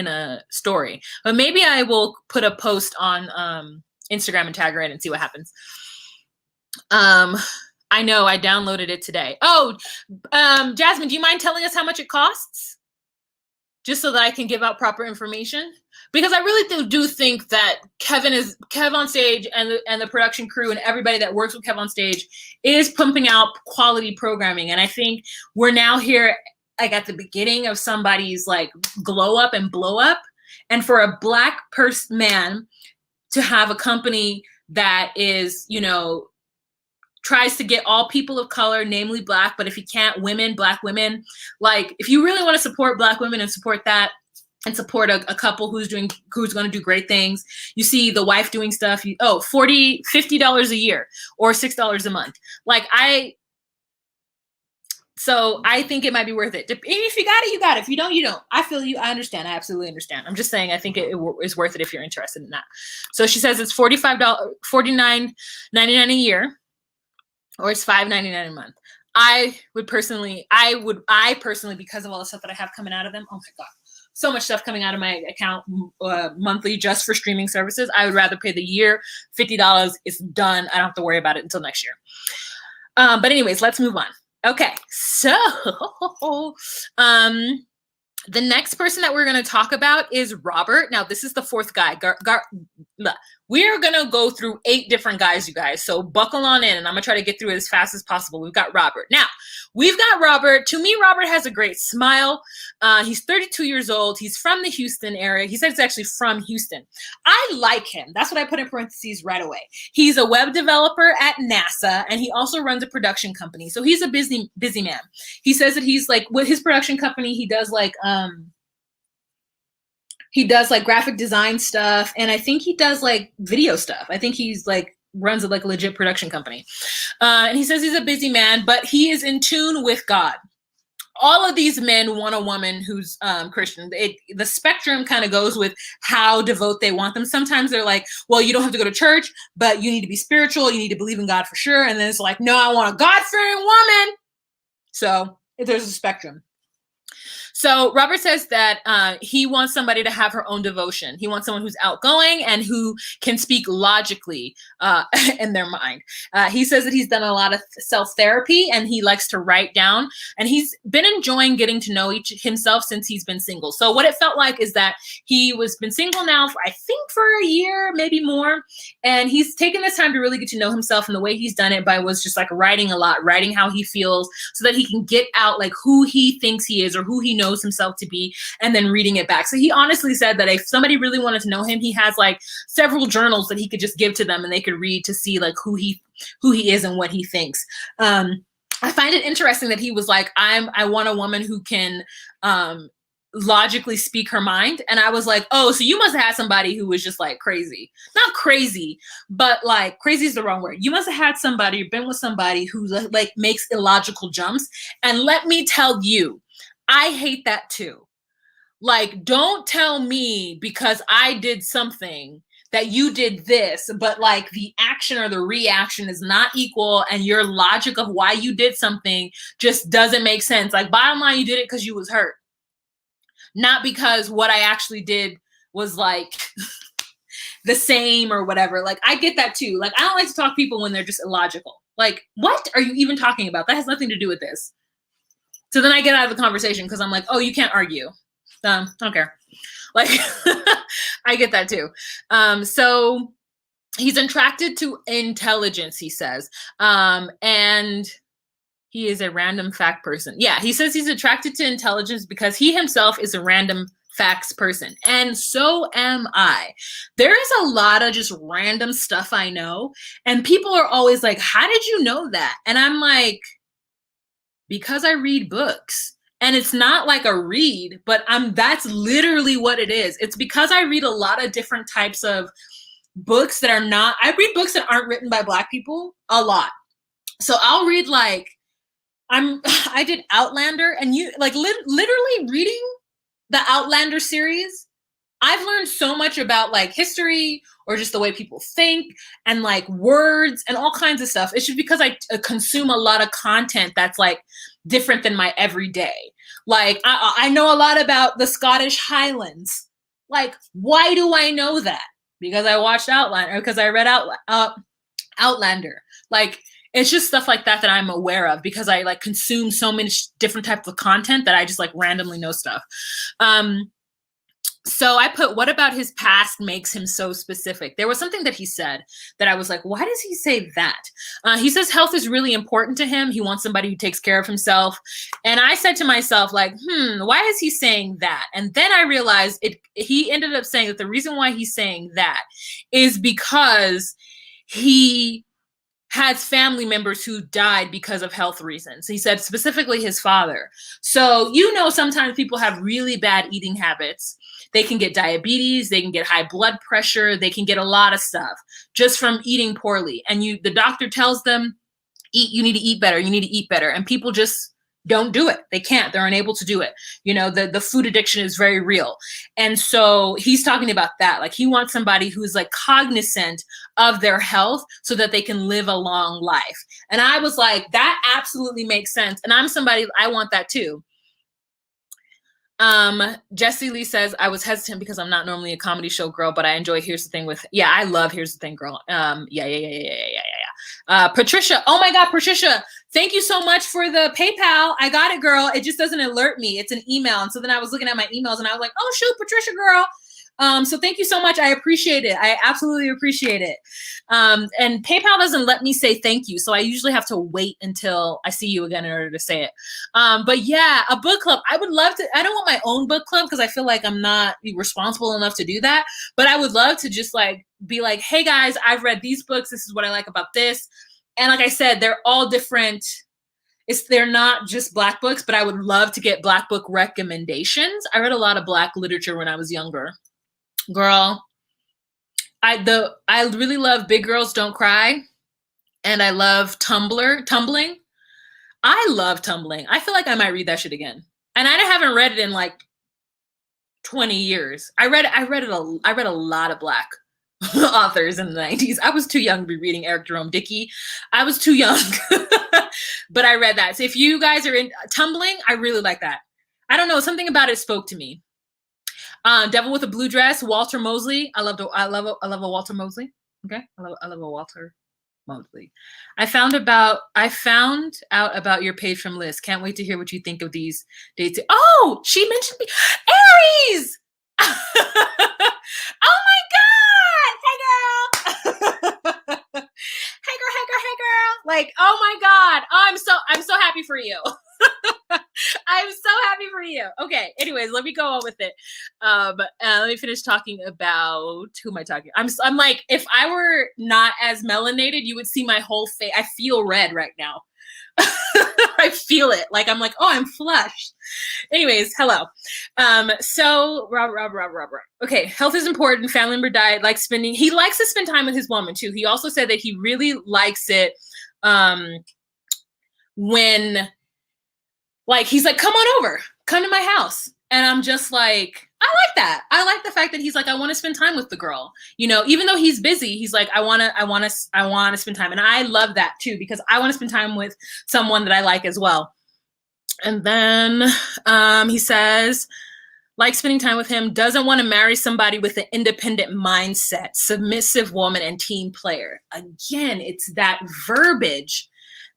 [SPEAKER 1] a story. But maybe I will put a post on Instagram and tag her in and see what happens. I know I downloaded it today. Oh, Jasmine, do you mind telling us how much it costs? Just so that I can give out proper information. Because I really do think that Kev on Stage and the production crew and everybody that works with Kev on Stage is pumping out quality programming. And I think we're now here like at the beginning of somebody's like glow up and blow up. And for a Black man to have a company that is, tries to get all people of color, namely Black, but if you can't, women, Black women, like if you really want to support Black women and support that, and support a couple who's going to do great things. You see the wife doing stuff. $50 a year or $6 a month. So I think it might be worth it. And if you got it, you got it. If you don't, you don't. I feel you. I understand. I absolutely understand. I'm just saying I think it is worth it if you're interested in that. So she says it's $49.99 a year, or it's $5.99 a month. I personally, because of all the stuff that I have coming out of them, oh my God. So much stuff coming out of my account monthly just for streaming services. I would rather pay the year $50. It's done. I don't have to worry about it until next year. But anyways, let's move on. Okay, so the next person that we're going to talk about is Robert. Now, this is the fourth guy. We're going to go through 8 different guys, you guys. So buckle on in, and I'm going to try to get through it as fast as possible. We've got Robert. Now, we've got Robert. To me, Robert has a great smile. He's 32 years old. He's from the Houston area. He said he's actually from Houston. I like him. That's what I put in parentheses right away. He's a web developer at NASA, and he also runs a production company. So he's a busy man. He says that he's like, with his production company, he does like graphic design stuff, and I think he does like video stuff. I think he's like runs a like legit production company. And he says he's a busy man, but he is in tune with God. All of these men want a woman who's Christian. The spectrum kind of goes with how devout they want them. Sometimes they're like, well, you don't have to go to church, but you need to be spiritual. You need to believe in God for sure. And then it's like, no, I want a God-fearing woman. So there's a spectrum. So Robert says that he wants somebody to have her own devotion. He wants someone who's outgoing and who can speak logically in their mind. He says that he's done a lot of self-therapy and he likes to write down, and he's been enjoying getting to know himself since he's been single. So what it felt like is that he was been single now for, I think, for a year, maybe more. And he's taken this time to really get to know himself, and the way he's done it was just like writing a lot, writing how he feels so that he can get out like who he thinks he is or who he knows himself to be, and then reading it back. So he honestly said that if somebody really wanted to know him, he has like several journals that he could just give to them and they could read to see like who he is and what he thinks. I find it interesting that he was like, I want a woman who can logically speak her mind. And I was like, oh, so you must have had somebody who was just like crazy. Not crazy, but like crazy is the wrong word. You must have had somebody, been with somebody who like makes illogical jumps. And let me tell you, I hate that too. Like, don't tell me because I did something that you did this, but like the action or the reaction is not equal, and your logic of why you did something just doesn't make sense. Like, bottom line, you did it because you was hurt, not because what I actually did was like the same or whatever. Like, I get that too. Like, I don't like to talk to people when they're just illogical. Like, what are you even talking about? That has nothing to do with this. So then I get out of the conversation because I'm like, oh, you can't argue. I don't care. Like, I get that too. So he's attracted to intelligence, he says. And he is a random fact person. Yeah, he says he's attracted to intelligence because he himself is a random facts person. And so am I. There is a lot of just random stuff I know. And people are always like, how did you know that? And I'm like, because I read books. And it's not like a read, but that's literally what it is. It's because I read a lot of different types of books that are not, I read books that aren't written by Black people a lot. So I'll read like, I did Outlander, and you like literally reading the Outlander series, I've learned so much about like history or just the way people think and like words and all kinds of stuff. It's just because I consume a lot of content that's like different than my everyday. Like I know a lot about the Scottish Highlands. Like, why do I know that? Because I watched Outlander, because I read Outlander. Like, it's just stuff like that that I'm aware of because I like consume so many different types of content that I just like randomly know stuff. So I put, what about his past makes him so specific? There was something that he said that I was like, why does he say that? He says health is really important to him. He wants somebody who takes care of himself. And I said to myself, like, why is he saying that? And then I realized he ended up saying that the reason why he's saying that is because he has family members who died because of health reasons. He said specifically his father. So, sometimes people have really bad eating habits. They can get diabetes, they can get high blood pressure, they can get a lot of stuff just from eating poorly. And the doctor tells them, you need to eat better, you need to eat better. And people just don't do it. They can't, they're unable to do it. The food addiction is very real. And so he's talking about that. Like, he wants somebody who's like cognizant of their health so that they can live a long life. And I was like, that absolutely makes sense. And I'm somebody, I want that too. Jessie Lee says, I was hesitant because I'm not normally a comedy show girl, but I enjoy Here's the Thing with, I love Here's the Thing, girl. Yeah. Patricia. Oh my God, Patricia. Thank you so much for the PayPal. I got it, girl. It just doesn't alert me. It's an email. And so then I was looking at my emails and I was like, oh shoot, Patricia, girl. So thank you so much. I appreciate it. I absolutely appreciate it. And PayPal doesn't let me say thank you. So I usually have to wait until I see you again in order to say it. But yeah, a book club. I would love to. I don't want my own book club because I feel like I'm not responsible enough to do that. But I would love to just like be like, hey guys, I've read these books. This is what I like about this. And like I said, they're all different. They're not just Black books, but I would love to get Black book recommendations. I read a lot of Black literature when I was younger. Girl, I really love Big Girls Don't Cry, and I love Tumbling. I love Tumbling. I feel like I might read that shit again, and I haven't read it in like 20 years. I read a lot of Black authors in the 90s. I was too young to be reading Eric Jerome Dickey. I was too young, but I read that. So if you guys are in Tumbling, I really like that. I don't know, something about it spoke to me. Devil with a Blue Dress, Walter Mosley. I love a Walter Mosley. Okay, I love a Walter Mosley. I found out about your page from Liz. Can't wait to hear what you think of these dates. Oh, she mentioned me. Aries. Oh my God! Hey girl. Hey girl. Like, oh my God. Oh, I'm so happy for you. I'm so happy for you. Okay. Anyways, let me go on with it. Let me finish talking about who am I talking? I'm like, if I were not as melanated, you would see my whole face. I feel red right now. I feel it. Like I'm like, oh, I'm flushed. Anyways, hello. So Robert. Okay, health is important. Family member died. He likes to spend time with his woman too. He also said that he really likes it when like he's like, come on over, come to my house. And I'm just like, I like that. I like the fact that he's like, I want to spend time with the girl. You know, even though he's busy, he's like, I want to spend time. And I love that too, because I want to spend time with someone that I like as well. And then he says, like spending time with him, doesn't want to marry somebody with an independent mindset, submissive woman and team player. Again, it's that verbiage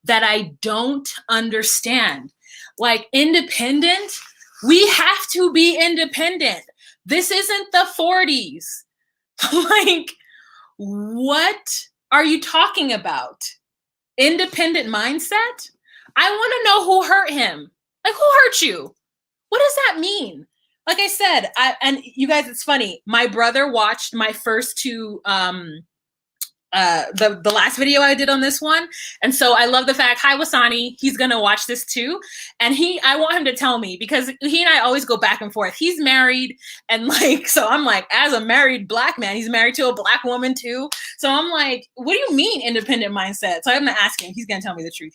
[SPEAKER 1] that I don't understand. Like independent, we have to be independent. This isn't the 40s. Like, what are you talking about? Independent mindset? I want to know who hurt him. Like, who hurt you? What does that mean? Like I said, and you guys, it's funny. My brother watched my first two the last video I did on this one. And so I love the fact, hi Wasani, he's gonna watch this too. And I want him to tell me, because he and I always go back and forth. He's married, and like, so I'm like, as a married Black man, he's married to a Black woman too. So I'm like, what do you mean independent mindset? So I'm gonna ask him, he's gonna tell me the truth.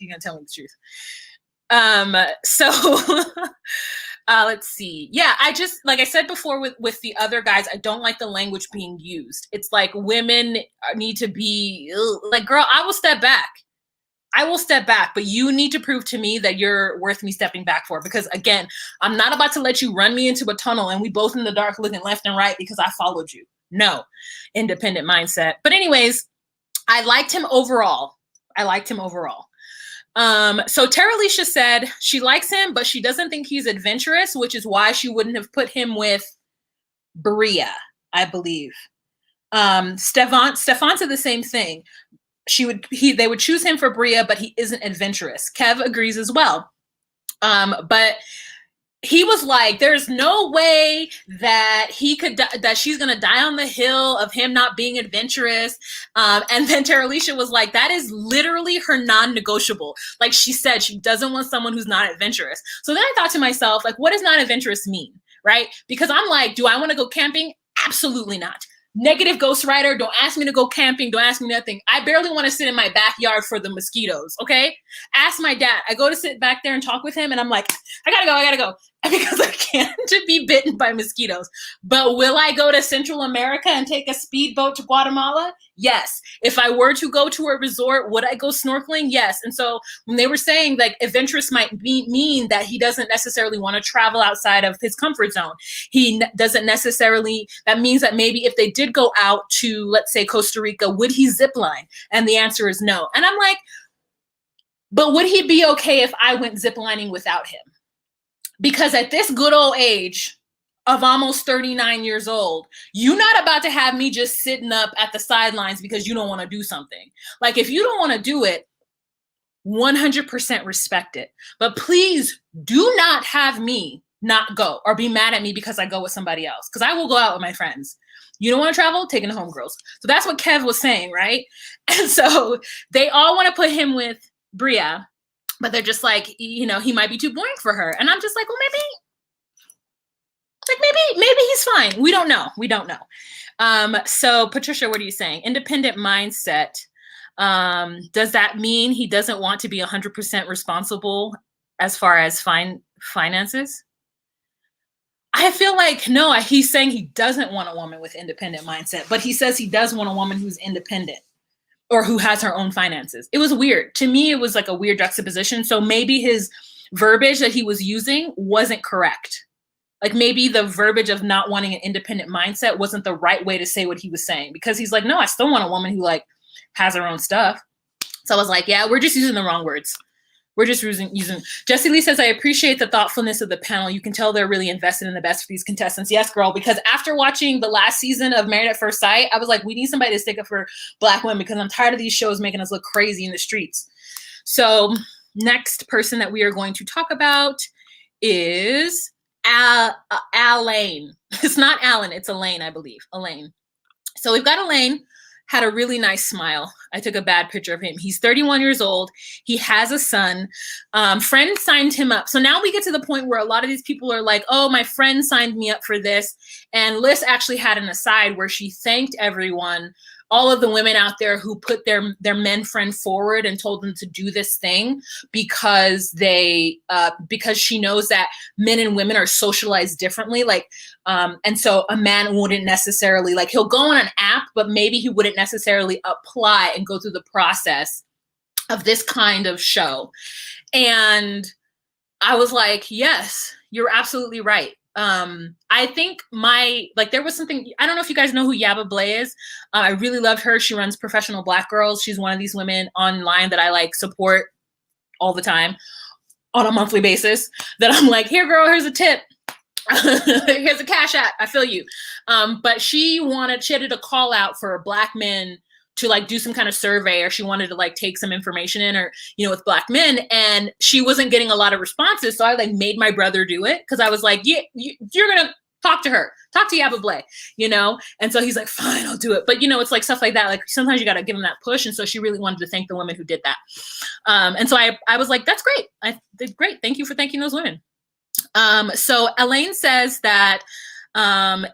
[SPEAKER 1] Let's see. Yeah, I just, like I said before with the other guys, I don't like the language being used. It's like women need to be like, girl, I will step back, but you need to prove to me that you're worth me stepping back for, because again, I'm not about to let you run me into a tunnel and we both in the dark looking left and right because I followed you. No, independent mindset. But anyways, I liked him overall. So Tara Alicia said she likes him, but she doesn't think he's adventurous, which is why she wouldn't have put him with Bria, I believe. Stefan said the same thing. They would choose him for Bria, but he isn't adventurous. Kev agrees as well. But he was like, there's no way that that she's going to die on the hill of him not being adventurous. And then Tara Alicia was like, that is literally her non-negotiable. Like she said, she doesn't want someone who's not adventurous. So then I thought to myself, like, what does not adventurous mean? Right? Because I'm like, do I want to go camping? Absolutely not. Negative ghostwriter. Don't ask me to go camping. Don't ask me nothing. I barely want to sit in my backyard for the mosquitoes. Okay. Ask my dad. I go to sit back there and talk with him and I'm like, I gotta go. because I can't be bitten by mosquitoes. But will I go to Central America and take a speedboat to Guatemala? Yes. If I were to go to a resort, would I go snorkeling? Yes. And so when they were saying like adventurous might mean that he doesn't necessarily want to travel outside of his comfort zone. He doesn't necessarily, that means that maybe if they did go out to, let's say, Costa Rica, would he zip line? And the answer is no. And I'm like, but would he be okay if I went ziplining without him? Because at this good old age of almost 39 years old, you're not about to have me just sitting up at the sidelines because you don't want to do something. Like, if you don't want to do it, 100% respect it. But please do not have me not go or be mad at me because I go with somebody else. Because I will go out with my friends. You don't want to travel? Taking the homegirls. So that's what Kev was saying, right? And so they all want to put him with Bria. But they're just like, you know, he might be too boring for her. And I'm just like, well, maybe he's fine. We don't know. So Patricia, what are you saying? Independent mindset. Does that mean he doesn't want to be 100% responsible as far as finances? I feel like, no, he's saying he doesn't want a woman with independent mindset, but he says he does want a woman who's independent. Or who has her own finances. It was weird. To me, it was like a weird juxtaposition. So maybe his verbiage that he was using wasn't correct. Like maybe the verbiage of not wanting an independent mindset wasn't the right way to say what he was saying. Because he's like, no, I still want a woman who like has her own stuff. So I was like, yeah, we're just using the wrong words. We're just using. Jessie Lee says, I appreciate the thoughtfulness of the panel. You can tell they're really invested in the best for these contestants. Yes, girl, because after watching the last season of Married at First Sight, I was like, we need somebody to stick up for Black women because I'm tired of these shows making us look crazy in the streets. So next person that we are going to talk about is Elaine. It's not Alan, it's Elaine, I believe. Elaine. So we've got Elaine. Had a really nice smile. I took a bad picture of him. He's 31 years old. He has a son. Friend signed him up. So now we get to the point where a lot of these people are like, oh, my friend signed me up for this. And Liz actually had an aside where she thanked everyone, all of the women out there who put their men friend forward and told them to do this thing because because she knows that men and women are socialized differently. And so a man wouldn't necessarily, like, he'll go on an app, but maybe he wouldn't necessarily apply and go through the process of this kind of show. And I was like, yes, you're absolutely right. I think there was something, I don't know if you guys know who Yaba Blay is. I really loved her. She runs Professional Black Girls. She's one of these women online that I like support all the time on a monthly basis that I'm like, here girl, here's a tip. Here's a cash app. I feel you. But she had a call out for Black men to like do some kind of survey, or she wanted to like take some information in, or, you know, with Black men, and she wasn't getting a lot of responses. So I like made my brother do it. Cause I was like, yeah, you're going to talk to her, talk to Yaba Blay, you know? And so he's like, fine, I'll do it. But you know, it's like stuff like that. Like sometimes you got to give him that push. And so she really wanted to thank the women who did that. And so I was like, that's great. I did great. Thank you for thanking those women. So Elaine says that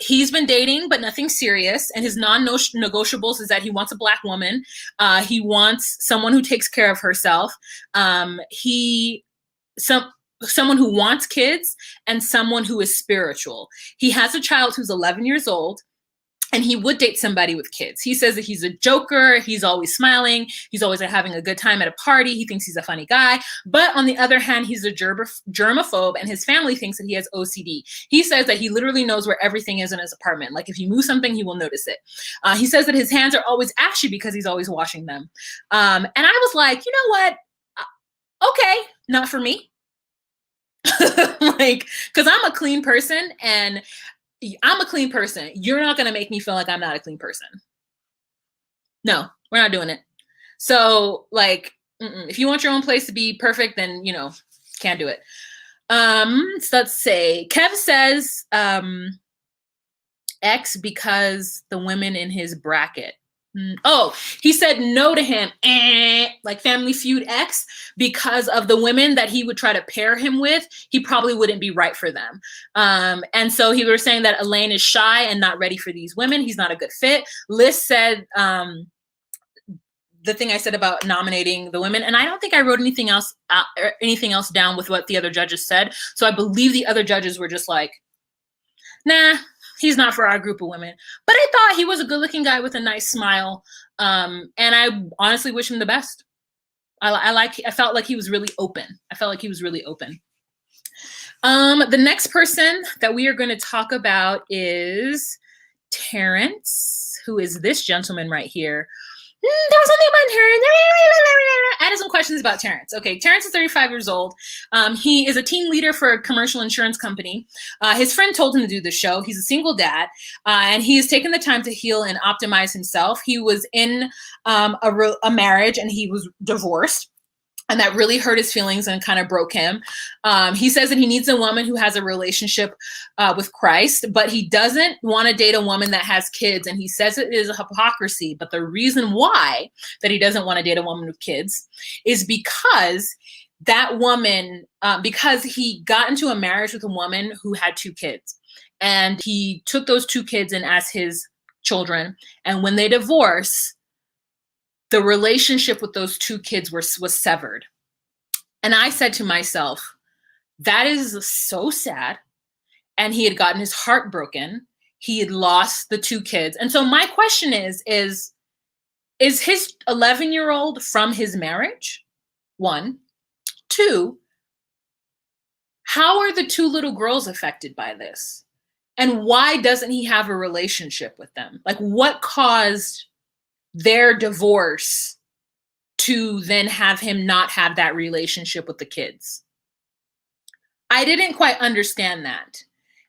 [SPEAKER 1] he's been dating, but nothing serious. And his non-negotiables is that he wants a Black woman. He wants someone who takes care of herself. Someone who wants kids, and someone who is spiritual. He has a child who's 11 years old. And he would date somebody with kids. He says that he's a joker. He's always smiling. He's always having a good time at a party. He thinks he's a funny guy. But on the other hand, he's a germaphobe, and his family thinks that he has OCD. He says that he literally knows where everything is in his apartment. Like if he moves something, he will notice it. He says that his hands are always ashy because he's always washing them. And I was like, you know what? Okay, not for me. Like, because I'm a clean person, and I'm a clean person. You're not going to make me feel like I'm not a clean person. No, we're not doing it. So like, if you want your own place to be perfect, then, you know, can't do it. So let's say Kev says X because the women in his bracket. Oh, he said no to him, like Family Feud X, because of the women that he would try to pair him with. He probably wouldn't be right for them. And so he was saying that Elaine is shy and not ready for these women. He's not a good fit. Liz said, the thing I said about nominating the women, and I don't think I wrote anything else down with what the other judges said. So I believe the other judges were just like, nah, he's not for our group of women. But I thought he was a good-looking guy with a nice smile, and I honestly wish him the best. I felt like he was really open. The next person that we are going to talk about is Terence, who is this gentleman right here. There was something about Terence. I had some questions about Terence. Okay, Terence is 35 years old. He is a team leader for a commercial insurance company. His friend told him to do the show. He's a single dad, and he has taken the time to heal and optimize himself. He was in a marriage, and he was divorced. And that really hurt his feelings and kind of broke him. He says that he needs a woman who has a relationship with Christ, but he doesn't want to date a woman that has kids. And he says it is a hypocrisy. But the reason why that he doesn't want to date a woman with kids is because that woman, because he got into a marriage with a woman who had 2 kids. And he took those 2 kids in as his children. And when they divorce, the relationship with those 2 kids was severed. And I said to myself, that is so sad. And he had gotten his heart broken. He had lost the 2 kids. And so my question is his 11-year-old from his marriage? 1. 2, how are the 2 little girls affected by this? And why doesn't he have a relationship with them? Like, what caused their divorce to then have him not have that relationship with the kids? I didn't quite understand that.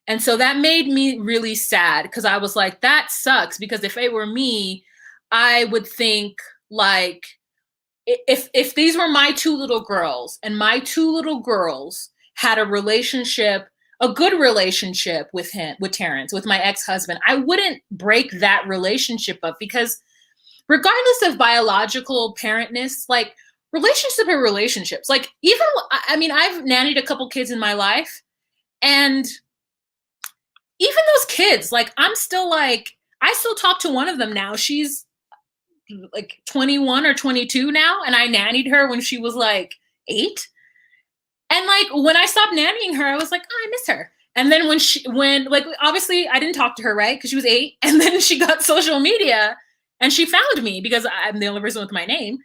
[SPEAKER 1] And so that made me really sad, because I was like, that sucks, because if it were me, I would think, like, if these were my 2 little girls and my 2 little girls had a relationship, a good relationship with Terence, with my ex-husband, I wouldn't break that relationship up, because regardless of biological parentness, like, relationships are relationships. Like, even, I mean, I've nannied a couple kids in my life, and even those kids, like, I still talk to one of them now. She's like 21 or 22 now, and I nannied her when she was like 8. And like, when I stopped nannying her, I was like, oh, I miss her. And then when like, obviously I didn't talk to her, right? Because she was 8. And then she got social media, and she found me because I'm the only person with my name.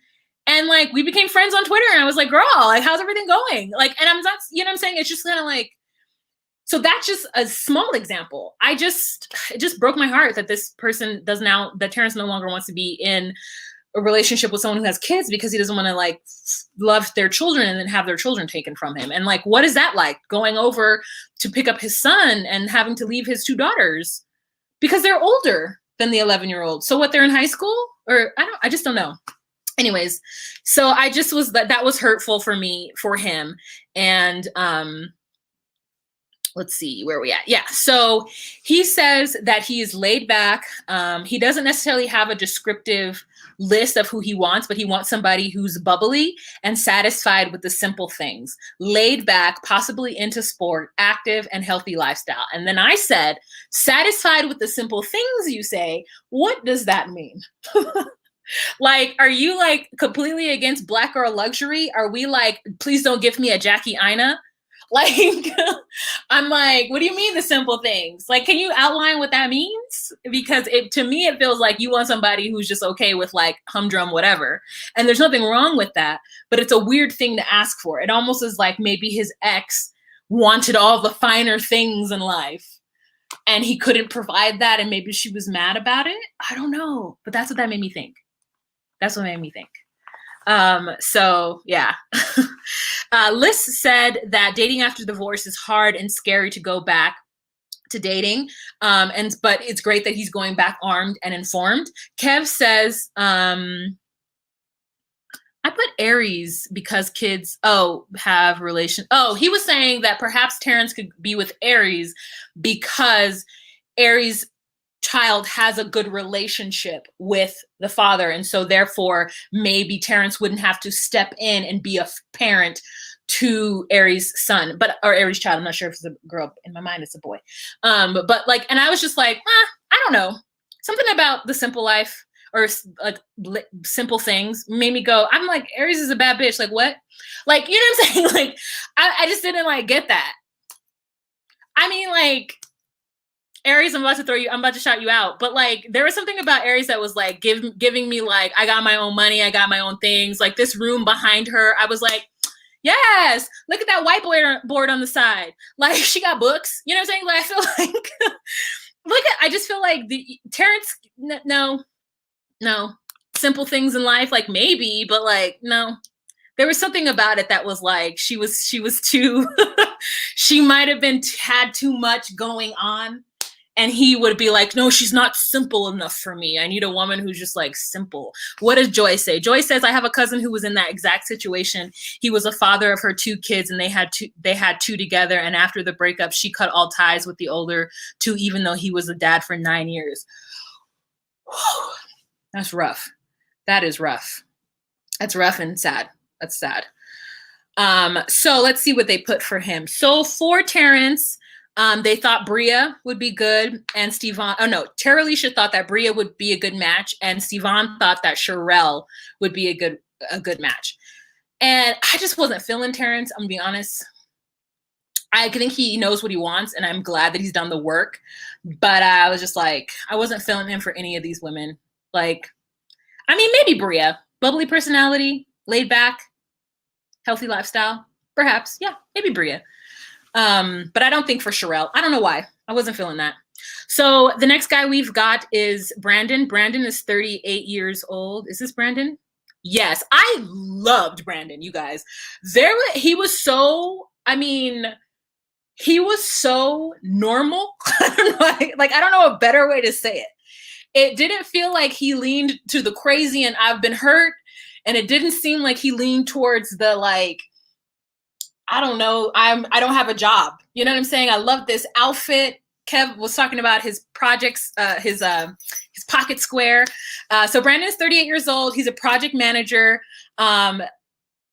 [SPEAKER 1] And like, we became friends on Twitter, and I was like, girl, like, how's everything going? Like, and I'm not, you know what I'm saying? It's just kind of like, so that's just a small example. It just broke my heart that this person that Terence no longer wants to be in a relationship with someone who has kids, because he doesn't want to like love their children and then have their children taken from him. And like, what is that like, going over to pick up his son and having to leave his 2 daughters because they're older than the 11-year-old? So what, they're in high school? Or I just don't know. Anyways, so I just was, that was hurtful for me, for him. And let's see, where are we at? Yeah. So he says that he is laid back. He doesn't necessarily have a descriptive list of who he wants, but he wants somebody who's bubbly and satisfied with the simple things, laid back, possibly into sport, active and healthy lifestyle. And then I said, satisfied with the simple things, you say, what does that mean? Like, are you like completely against Black girl luxury? Are we like, please don't give me a Jackie Ina? Like, I'm like, what do you mean the simple things? Like, can you outline what that means? Because to me, it feels like you want somebody who's just okay with like humdrum whatever. And there's nothing wrong with that, but it's a weird thing to ask for. It almost is like maybe his ex wanted all the finer things in life and he couldn't provide that, and maybe she was mad about it. I don't know, but that's what that made me think. So yeah. Liz said that dating after divorce is hard and scary to go back to dating. But it's great that he's going back armed and informed. Kev says, I put Aries because kids, have relation. Oh, he was saying that perhaps Terence could be with Aries because Aries' child has a good relationship with the father. And so therefore, maybe Terence wouldn't have to step in and be a parent to Aries' son, or Aries' child. I'm not sure if it's a girl. In my mind, it's a boy. But like, and I was just like, I don't know. Something about the simple life. or like simple things made me go, I'm like, Aries is a bad bitch. Like what? Like, you know what I'm saying? Like, I just didn't like get that. I mean, like, Aries, I'm about to shout you out. But like, there was something about Aries that was like giving me like, I got my own money, I got my own things. Like this room behind her, I was like, yes, look at that whiteboard on the side. Like she got books. You know what I'm saying? Like I feel like, I just feel like the Terence, no, simple things in life, like maybe, but like no. There was something about it that was like she was too. She might have had too much going on. And he would be like, no, she's not simple enough for me. I need a woman who's just like simple. What does Joy say? Joy says, I have a cousin who was in that exact situation. He was a father of her 2 kids and they had 2 together. And after the breakup, she cut all ties with the older 2, even though he was a dad for 9 years. Whew. That's rough. That is rough. That's rough and sad. That's sad. So let's see what they put for him. So for Terence, they thought Bria would be good, and Stevan. Oh no, Tara Alicia thought that Bria would be a good match, and Stevan thought that Sherelle would be a good match. And I just wasn't feeling Terence. I'm gonna be honest. I think he knows what he wants, and I'm glad that he's done the work. But I was just like, I wasn't feeling him for any of these women. Like, I mean, maybe Bria, bubbly personality, laid back, healthy lifestyle, perhaps. Yeah, maybe Bria. But I don't think for Sherelle. I don't know why. I wasn't feeling that. So the next guy we've got is Brandon. Brandon is 38 years old. Is this Brandon? Yes. I loved Brandon, you guys. He was so, I mean, he was so normal. I don't know, like, I don't know a better way to say it. It didn't feel like he leaned to the crazy and I've been hurt. And it didn't seem like he leaned towards the like, I don't know, I don't have a job. You know what I'm saying? I love this outfit. Kev was talking about his projects, his pocket square. So Brandon's 38 years old. He's a project manager.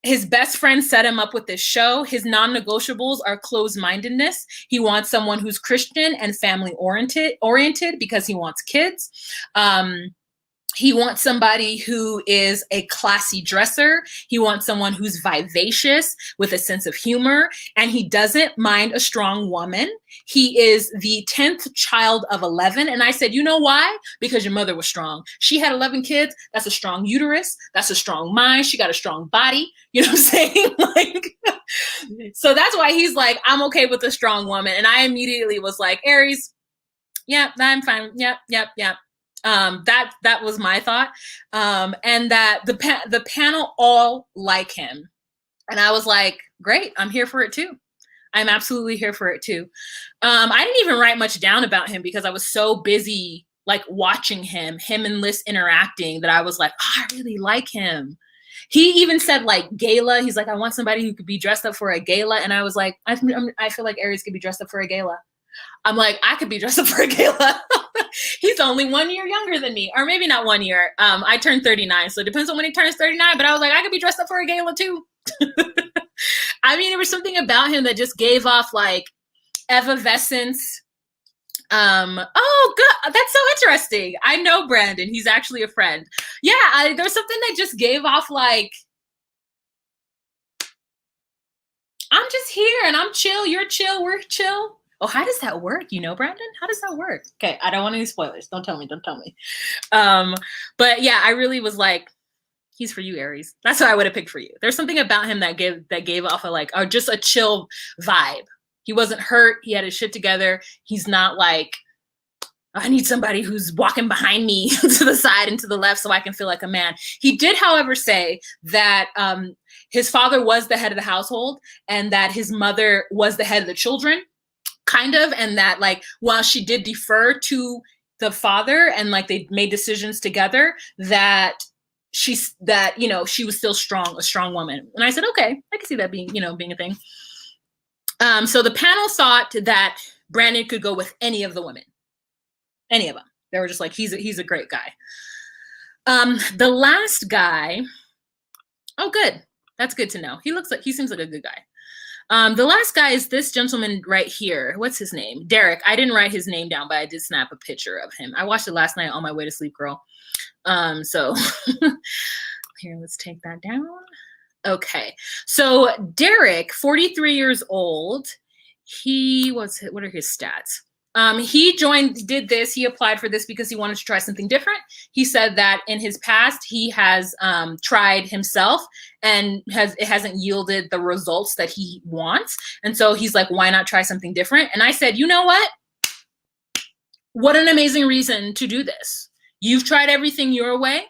[SPEAKER 1] His best friend set him up with this show. His non-negotiables are closed-mindedness. He wants someone who's Christian and family oriented because he wants kids. He wants somebody who is a classy dresser. He wants someone who's vivacious with a sense of humor, and he doesn't mind a strong woman. He is the 10th child of 11. And I said, you know why? Because your mother was strong. She had 11 kids. That's a strong uterus. That's a strong mind. She got a strong body. You know what I'm saying? Like, so that's why he's like, I'm okay with a strong woman. And I immediately was like, Aries, yeah, I'm fine. Yep. That was my thought. And that the panel all like him. And I was like, great, I'm here for it too. I'm absolutely here for it too. I didn't even write much down about him because I was so busy like watching him and Liz interacting that I was like, oh, I really like him. He even said like gala. He's like, I want somebody who could be dressed up for a gala. And I was like, I feel like Aries could be dressed up for a gala. I'm like, I could be dressed up for a gala. He's only 1 year younger than me, or maybe not 1 year. I turned 39, so it depends on when he turns 39. But I was like, I could be dressed up for a gala too. I mean, there was something about him that just gave off like effervescence. Oh, good. That's so interesting. I know Brandon. He's actually a friend. Yeah, there's something that just gave off like, I'm just here and I'm chill. You're chill. We're chill. Oh, how does that work? You know, Brandon? How does that work? Okay, I don't want any spoilers. Don't tell me. But yeah, I really was like, he's for you, Aries. That's what I would have picked for you. There's something about him that gave off a like, or just a chill vibe. He wasn't hurt. He had his shit together. He's not like, I need somebody who's walking behind me to the side and to the left so I can feel like a man. He did, however, say that his father was the head of the household and that his mother was the head of the children. Kind of, and that like while she did defer to the father and like they made decisions together, that she was still a strong woman. And I said, okay, I can see that being a thing. So the panel thought that Brandon could go with any of the women, any of them. They were just like, he's a great guy. The last guy, oh, good. That's good to know. He seems like a good guy. The last guy is this gentleman right here. What's his name? Derek. I didn't write his name down, but I did snap a picture of him. I watched it last night on my way to sleep, girl. So here, let's take that down. Okay. So Derek, 43 years old. What are his stats? He did this. He applied for this because he wanted to try something different. He said that in his past, he has tried himself and it hasn't yielded the results that he wants. And so he's like, why not try something different? And I said, you know what? What an amazing reason to do this. You've tried everything your way.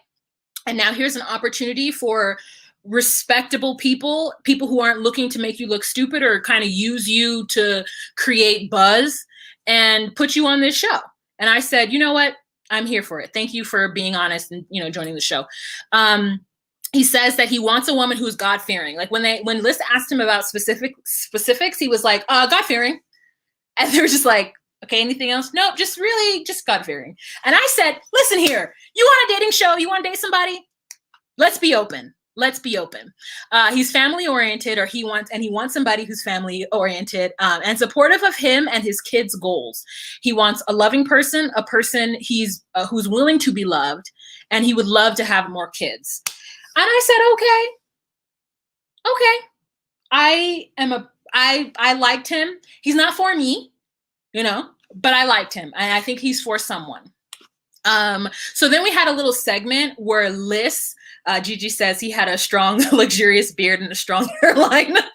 [SPEAKER 1] And now here's an opportunity for respectable people who aren't looking to make you look stupid or kind of use you to create buzz and put you on this show. And I said, you know what? I'm here for it. Thank you for being honest and, joining the show. He says that he wants a woman who's God-fearing. Like when Liz asked him about specifics, he was like, God-fearing. And they were just like, okay, anything else? Nope, just God-fearing. And I said, listen here, you want a dating show? You want to date somebody? Let's be open. He's family oriented, or he wants somebody who's family oriented and supportive of him and his kids' goals. He wants a loving person, a person who's willing to be loved, and he would love to have more kids. And I said, okay. I liked him. He's not for me, but I liked him, and I think he's for someone. So then we had a little segment where Liz, Gigi says he had a strong, luxurious beard and a strong hairline. And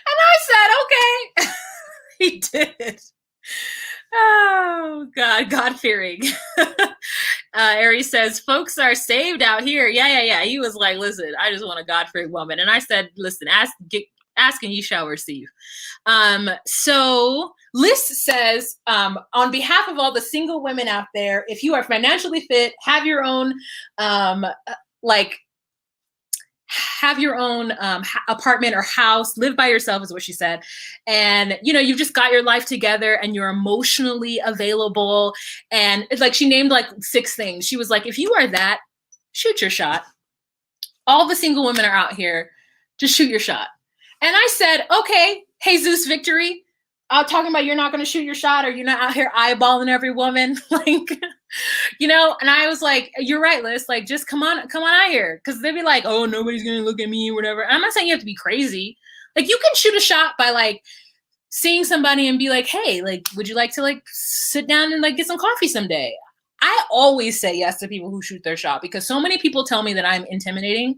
[SPEAKER 1] I said, okay. He did. Oh, God, God-fearing. Aries says, folks are saved out here. Yeah. He was like, listen, I just want a God-fearing woman. And I said, listen, ask and you shall receive. So Liz says, on behalf of all the single women out there, if you are financially fit, have your own, apartment or house, live by yourself is what she said. And, you've just got your life together and you're emotionally available. And it's like, she named like 6 things. She was like, if you are that, shoot your shot. All the single women are out here. Just shoot your shot. And I said, okay, Jesus Victory, talking about you're not going to shoot your shot or you're not out here eyeballing every woman. And I was like, you're right, Liz, like, just come on out here. Cause they'd be like, oh, nobody's going to look at me or whatever. And I'm not saying you have to be crazy. Like, you can shoot a shot by like seeing somebody and be like, hey, like, would you like to like sit down and like get some coffee someday? I always say yes to people who shoot their shot because so many people tell me that I'm intimidating.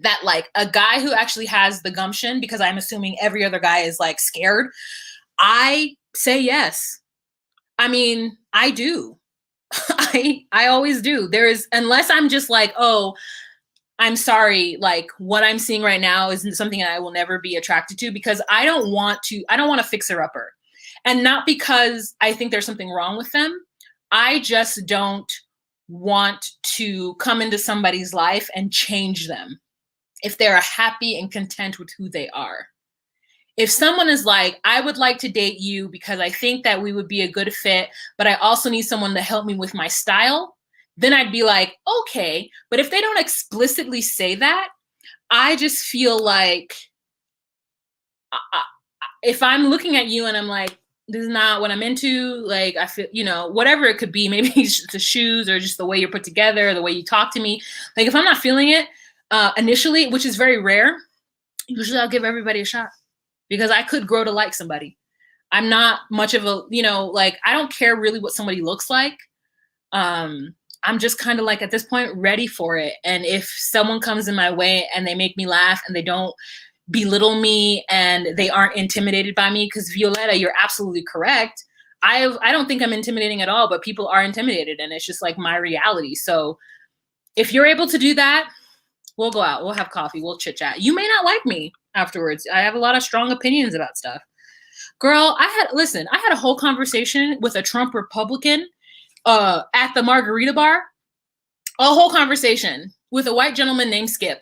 [SPEAKER 1] That like a guy who actually has the gumption, because I'm assuming every other guy is like scared, I say yes. I mean, I do. I always do. Unless I'm just like, oh, I'm sorry, like what I'm seeing right now isn't something I will never be attracted to, because I don't want a fixer-upper. And not because I think there's something wrong with them. I just don't want to come into somebody's life and change them if they're happy and content with who they are. If someone is like, I would like to date you because I think that we would be a good fit, but I also need someone to help me with my style, then I'd be like, okay. But if they don't explicitly say that, I just feel like if I'm looking at you and I'm like, this is not what I'm into, like, I feel, whatever it could be, maybe it's the shoes or just the way you're put together, the way you talk to me. Like, if I'm not feeling it, initially, which is very rare, usually I'll give everybody a shot because I could grow to like somebody. I'm not much of a, I don't care really what somebody looks like. I'm just kind of like at this point ready for it. And if someone comes in my way and they make me laugh and they don't belittle me and they aren't intimidated by me, because Violetta, you're absolutely correct. I don't think I'm intimidating at all, but people are intimidated and it's just like my reality. So if you're able to do that, we'll go out. We'll have coffee. We'll chit chat. You may not like me afterwards. I have a lot of strong opinions about stuff. Girl, I had a whole conversation with a Trump Republican at the margarita bar. A whole conversation with a white gentleman named Skip.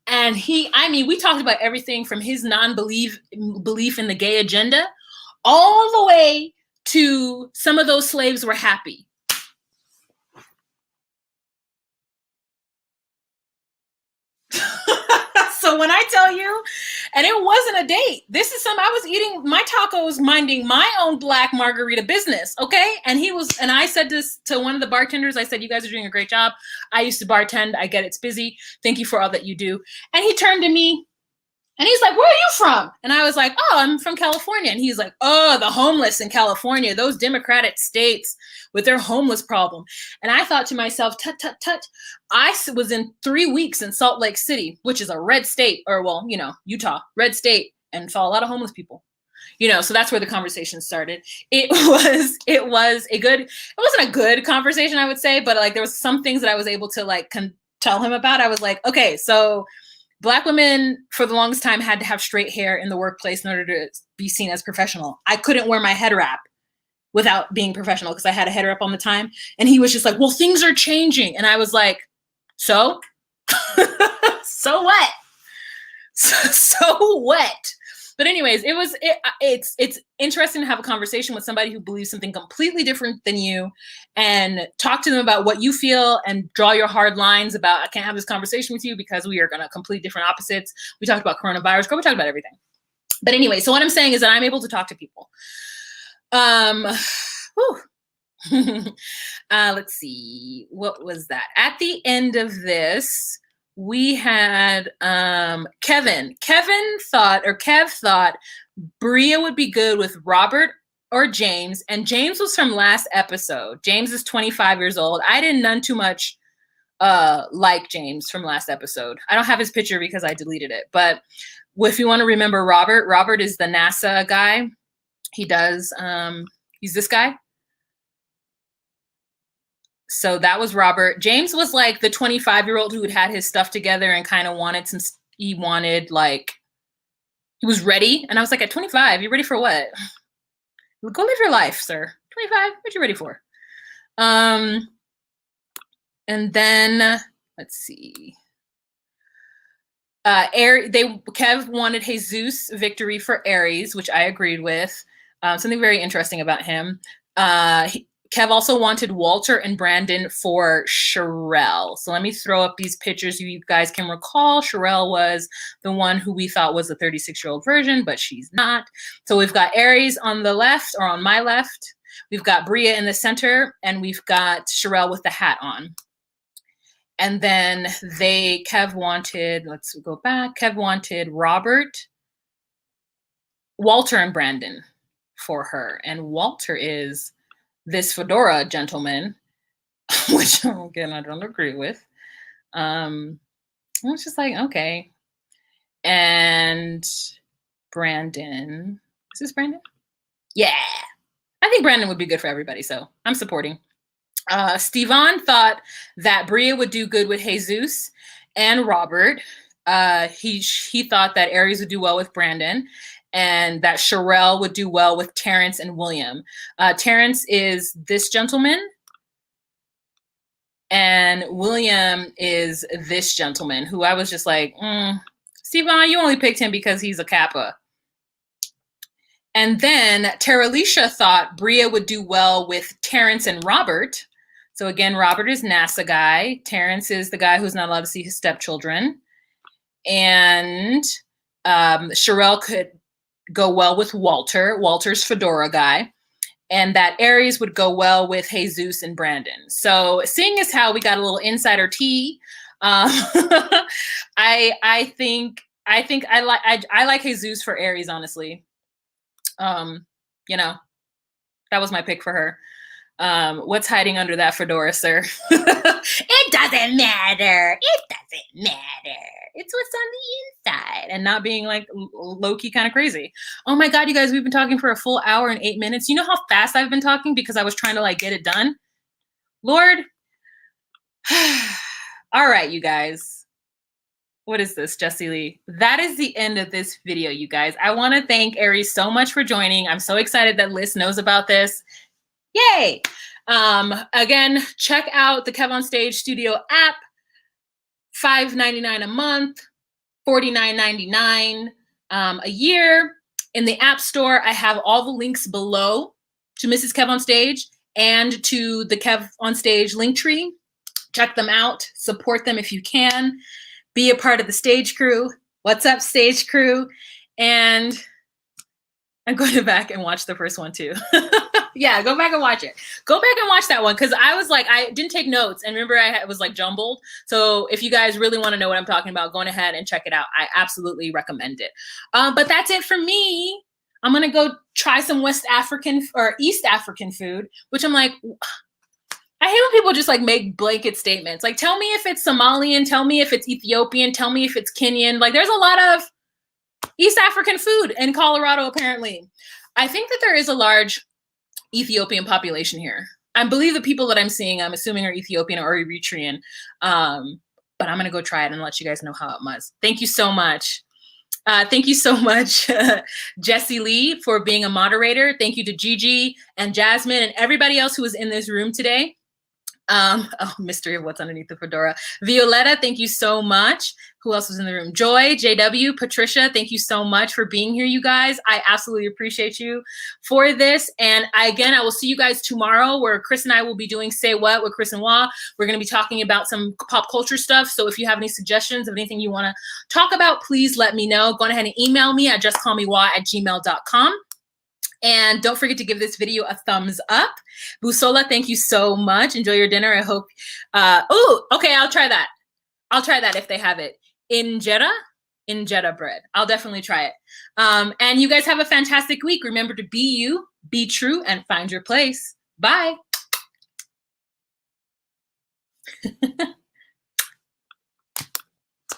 [SPEAKER 1] And we talked about everything from his belief in the gay agenda all the way to some of those slaves were happy. So when I tell you, and it wasn't a date, this is I was eating my tacos, minding my own black margarita business, okay? And I said this to one of the bartenders. I said, you guys are doing a great job. I used to bartend. I get it's busy. Thank you for all that you do. And he turned to me and he's like, where are you from? And I was like, oh, I'm from California. And he's like, oh, the homeless in California, those Democratic states with their homeless problem. And I thought to myself, tut, tut, tut. I was in 3 weeks in Salt Lake City, which is a red state, or well, Utah, red state, and saw a lot of homeless people. So that's where the conversation started. It wasn't a good conversation, I would say, but like there was some things that I was able to like tell him about. I was like, okay, so Black women for the longest time had to have straight hair in the workplace in order to be seen as professional. I couldn't wear my head wrap without being professional because I had a head wrap on the time. And he was just like, well, things are changing. And I was like, so? So what? So what? But anyways, it's interesting to have a conversation with somebody who believes something completely different than you and talk to them about what you feel and draw your hard lines about, I can't have this conversation with you because we are going to complete different opposites. We talked about coronavirus, we talked about everything. But anyway, so what I'm saying is that I'm able to talk to people. Let's see, what was that? At the end of this, we had Kevin. Kev thought Bria would be good with Robert or James. And James was from last episode. James is 25 years old. I didn't none too much like James from last episode. I don't have his picture because I deleted it. But if you want to remember Robert is the NASA guy. He does, he's this guy. So that was Robert. James was like the 25-year-old who had his stuff together and kind of he was ready. And I was like, at 25, you ready for what? Go live your life, sir. 25, what you ready for? And then, let's see. Kev wanted Jesus victory for Aries, which I agreed with. Something very interesting about him. Kev also wanted Walter and Brandon for Sherelle. So let me throw up these pictures you guys can recall. Sherelle was the one who we thought was the 36-year-old version, but she's not. So we've got Aries on the left, or on my left. We've got Bria in the center, and we've got Sherelle with the hat on. And then Kev wanted, let's go back. Kev wanted Walter and Brandon for her. And Walter is this fedora gentleman, which again, I don't agree with. I was just like, okay. And Brandon, is this Brandon? Yeah. I think Brandon would be good for everybody, so I'm supporting. Stevan thought that Bria would do good with Jesus and Robert. He thought that Aries would do well with Brandon, and that Sherelle would do well with Terence and William. Terence is this gentleman, and William is this gentleman, who I was just like, Stevan, you only picked him because he's a Kappa. And then Teralicia thought Bria would do well with Terence and Robert. So again, Robert is NASA guy. Terence is the guy who's not allowed to see his stepchildren. And Sherelle could go well with Walter. Walter's fedora guy. And that Aries would go well with Jesus and Brandon. So seeing as how we got a little insider tea, I like Jesus for Aries, honestly. That was my pick for her. What's hiding under that fedora, sir? It doesn't matter. It doesn't matter. It's what's on the inside, and not being like low-key kind of crazy. Oh my God, you guys, we've been talking for a full hour and 8 minutes. You know how fast I've been talking because I was trying to like get it done? Lord. All right, you guys. What is this, Jessie Lee? That is the end of this video, you guys. I want to thank Aries so much for joining. I'm so excited that Liz knows about this. Yay! Again, check out the Kev on Stage Studio app. $5.99 a month, $49.99 a year. In the App Store, I have all the links below to Mrs. Kev on Stage and to the Kev on Stage link tree. Check them out. Support them if you can. Be a part of the stage crew. What's up, stage crew? And I'm going back and watch the first one too. Yeah, go back and watch it. Go back and watch that one because I was like, I didn't take notes. And remember, was like jumbled. So if you guys really want to know what I'm talking about, go ahead and check it out. I absolutely recommend it. But that's it for me. I'm going to go try some West African or East African food, which I'm like, I hate when people just like make blanket statements. Like, tell me if it's Somalian, tell me if it's Ethiopian, tell me if it's Kenyan. Like, there's a lot of East African food in Colorado, apparently. I think that there is a large Ethiopian population here. I believe the people that I'm seeing, I'm assuming are Ethiopian or Eritrean. But I'm going to go try it and let you guys know how it was. Thank you so much. Thank you so much, Jessie Lee, for being a moderator. Thank you to Gigi and Jasmine and everybody else who was in this room today. Mystery of what's underneath the fedora. Violetta, thank you so much. Who else was in the room? Joy, JW, Patricia, thank you so much for being here, you guys. I absolutely appreciate you for this. And I will see you guys tomorrow where Chris and I will be doing Say What with Chris and Wah. We're going to be talking about some pop culture stuff. So if you have any suggestions of anything you want to talk about, please let me know. Go ahead and email me at justcallmewah@gmail.com. And don't forget to give this video a thumbs up. Busola, thank you so much. Enjoy your dinner. I hope. Okay, I'll try that. I'll try that if they have it. Injera bread. I'll definitely try it. And you guys have a fantastic week. Remember to be you, be true, and find your place. Bye.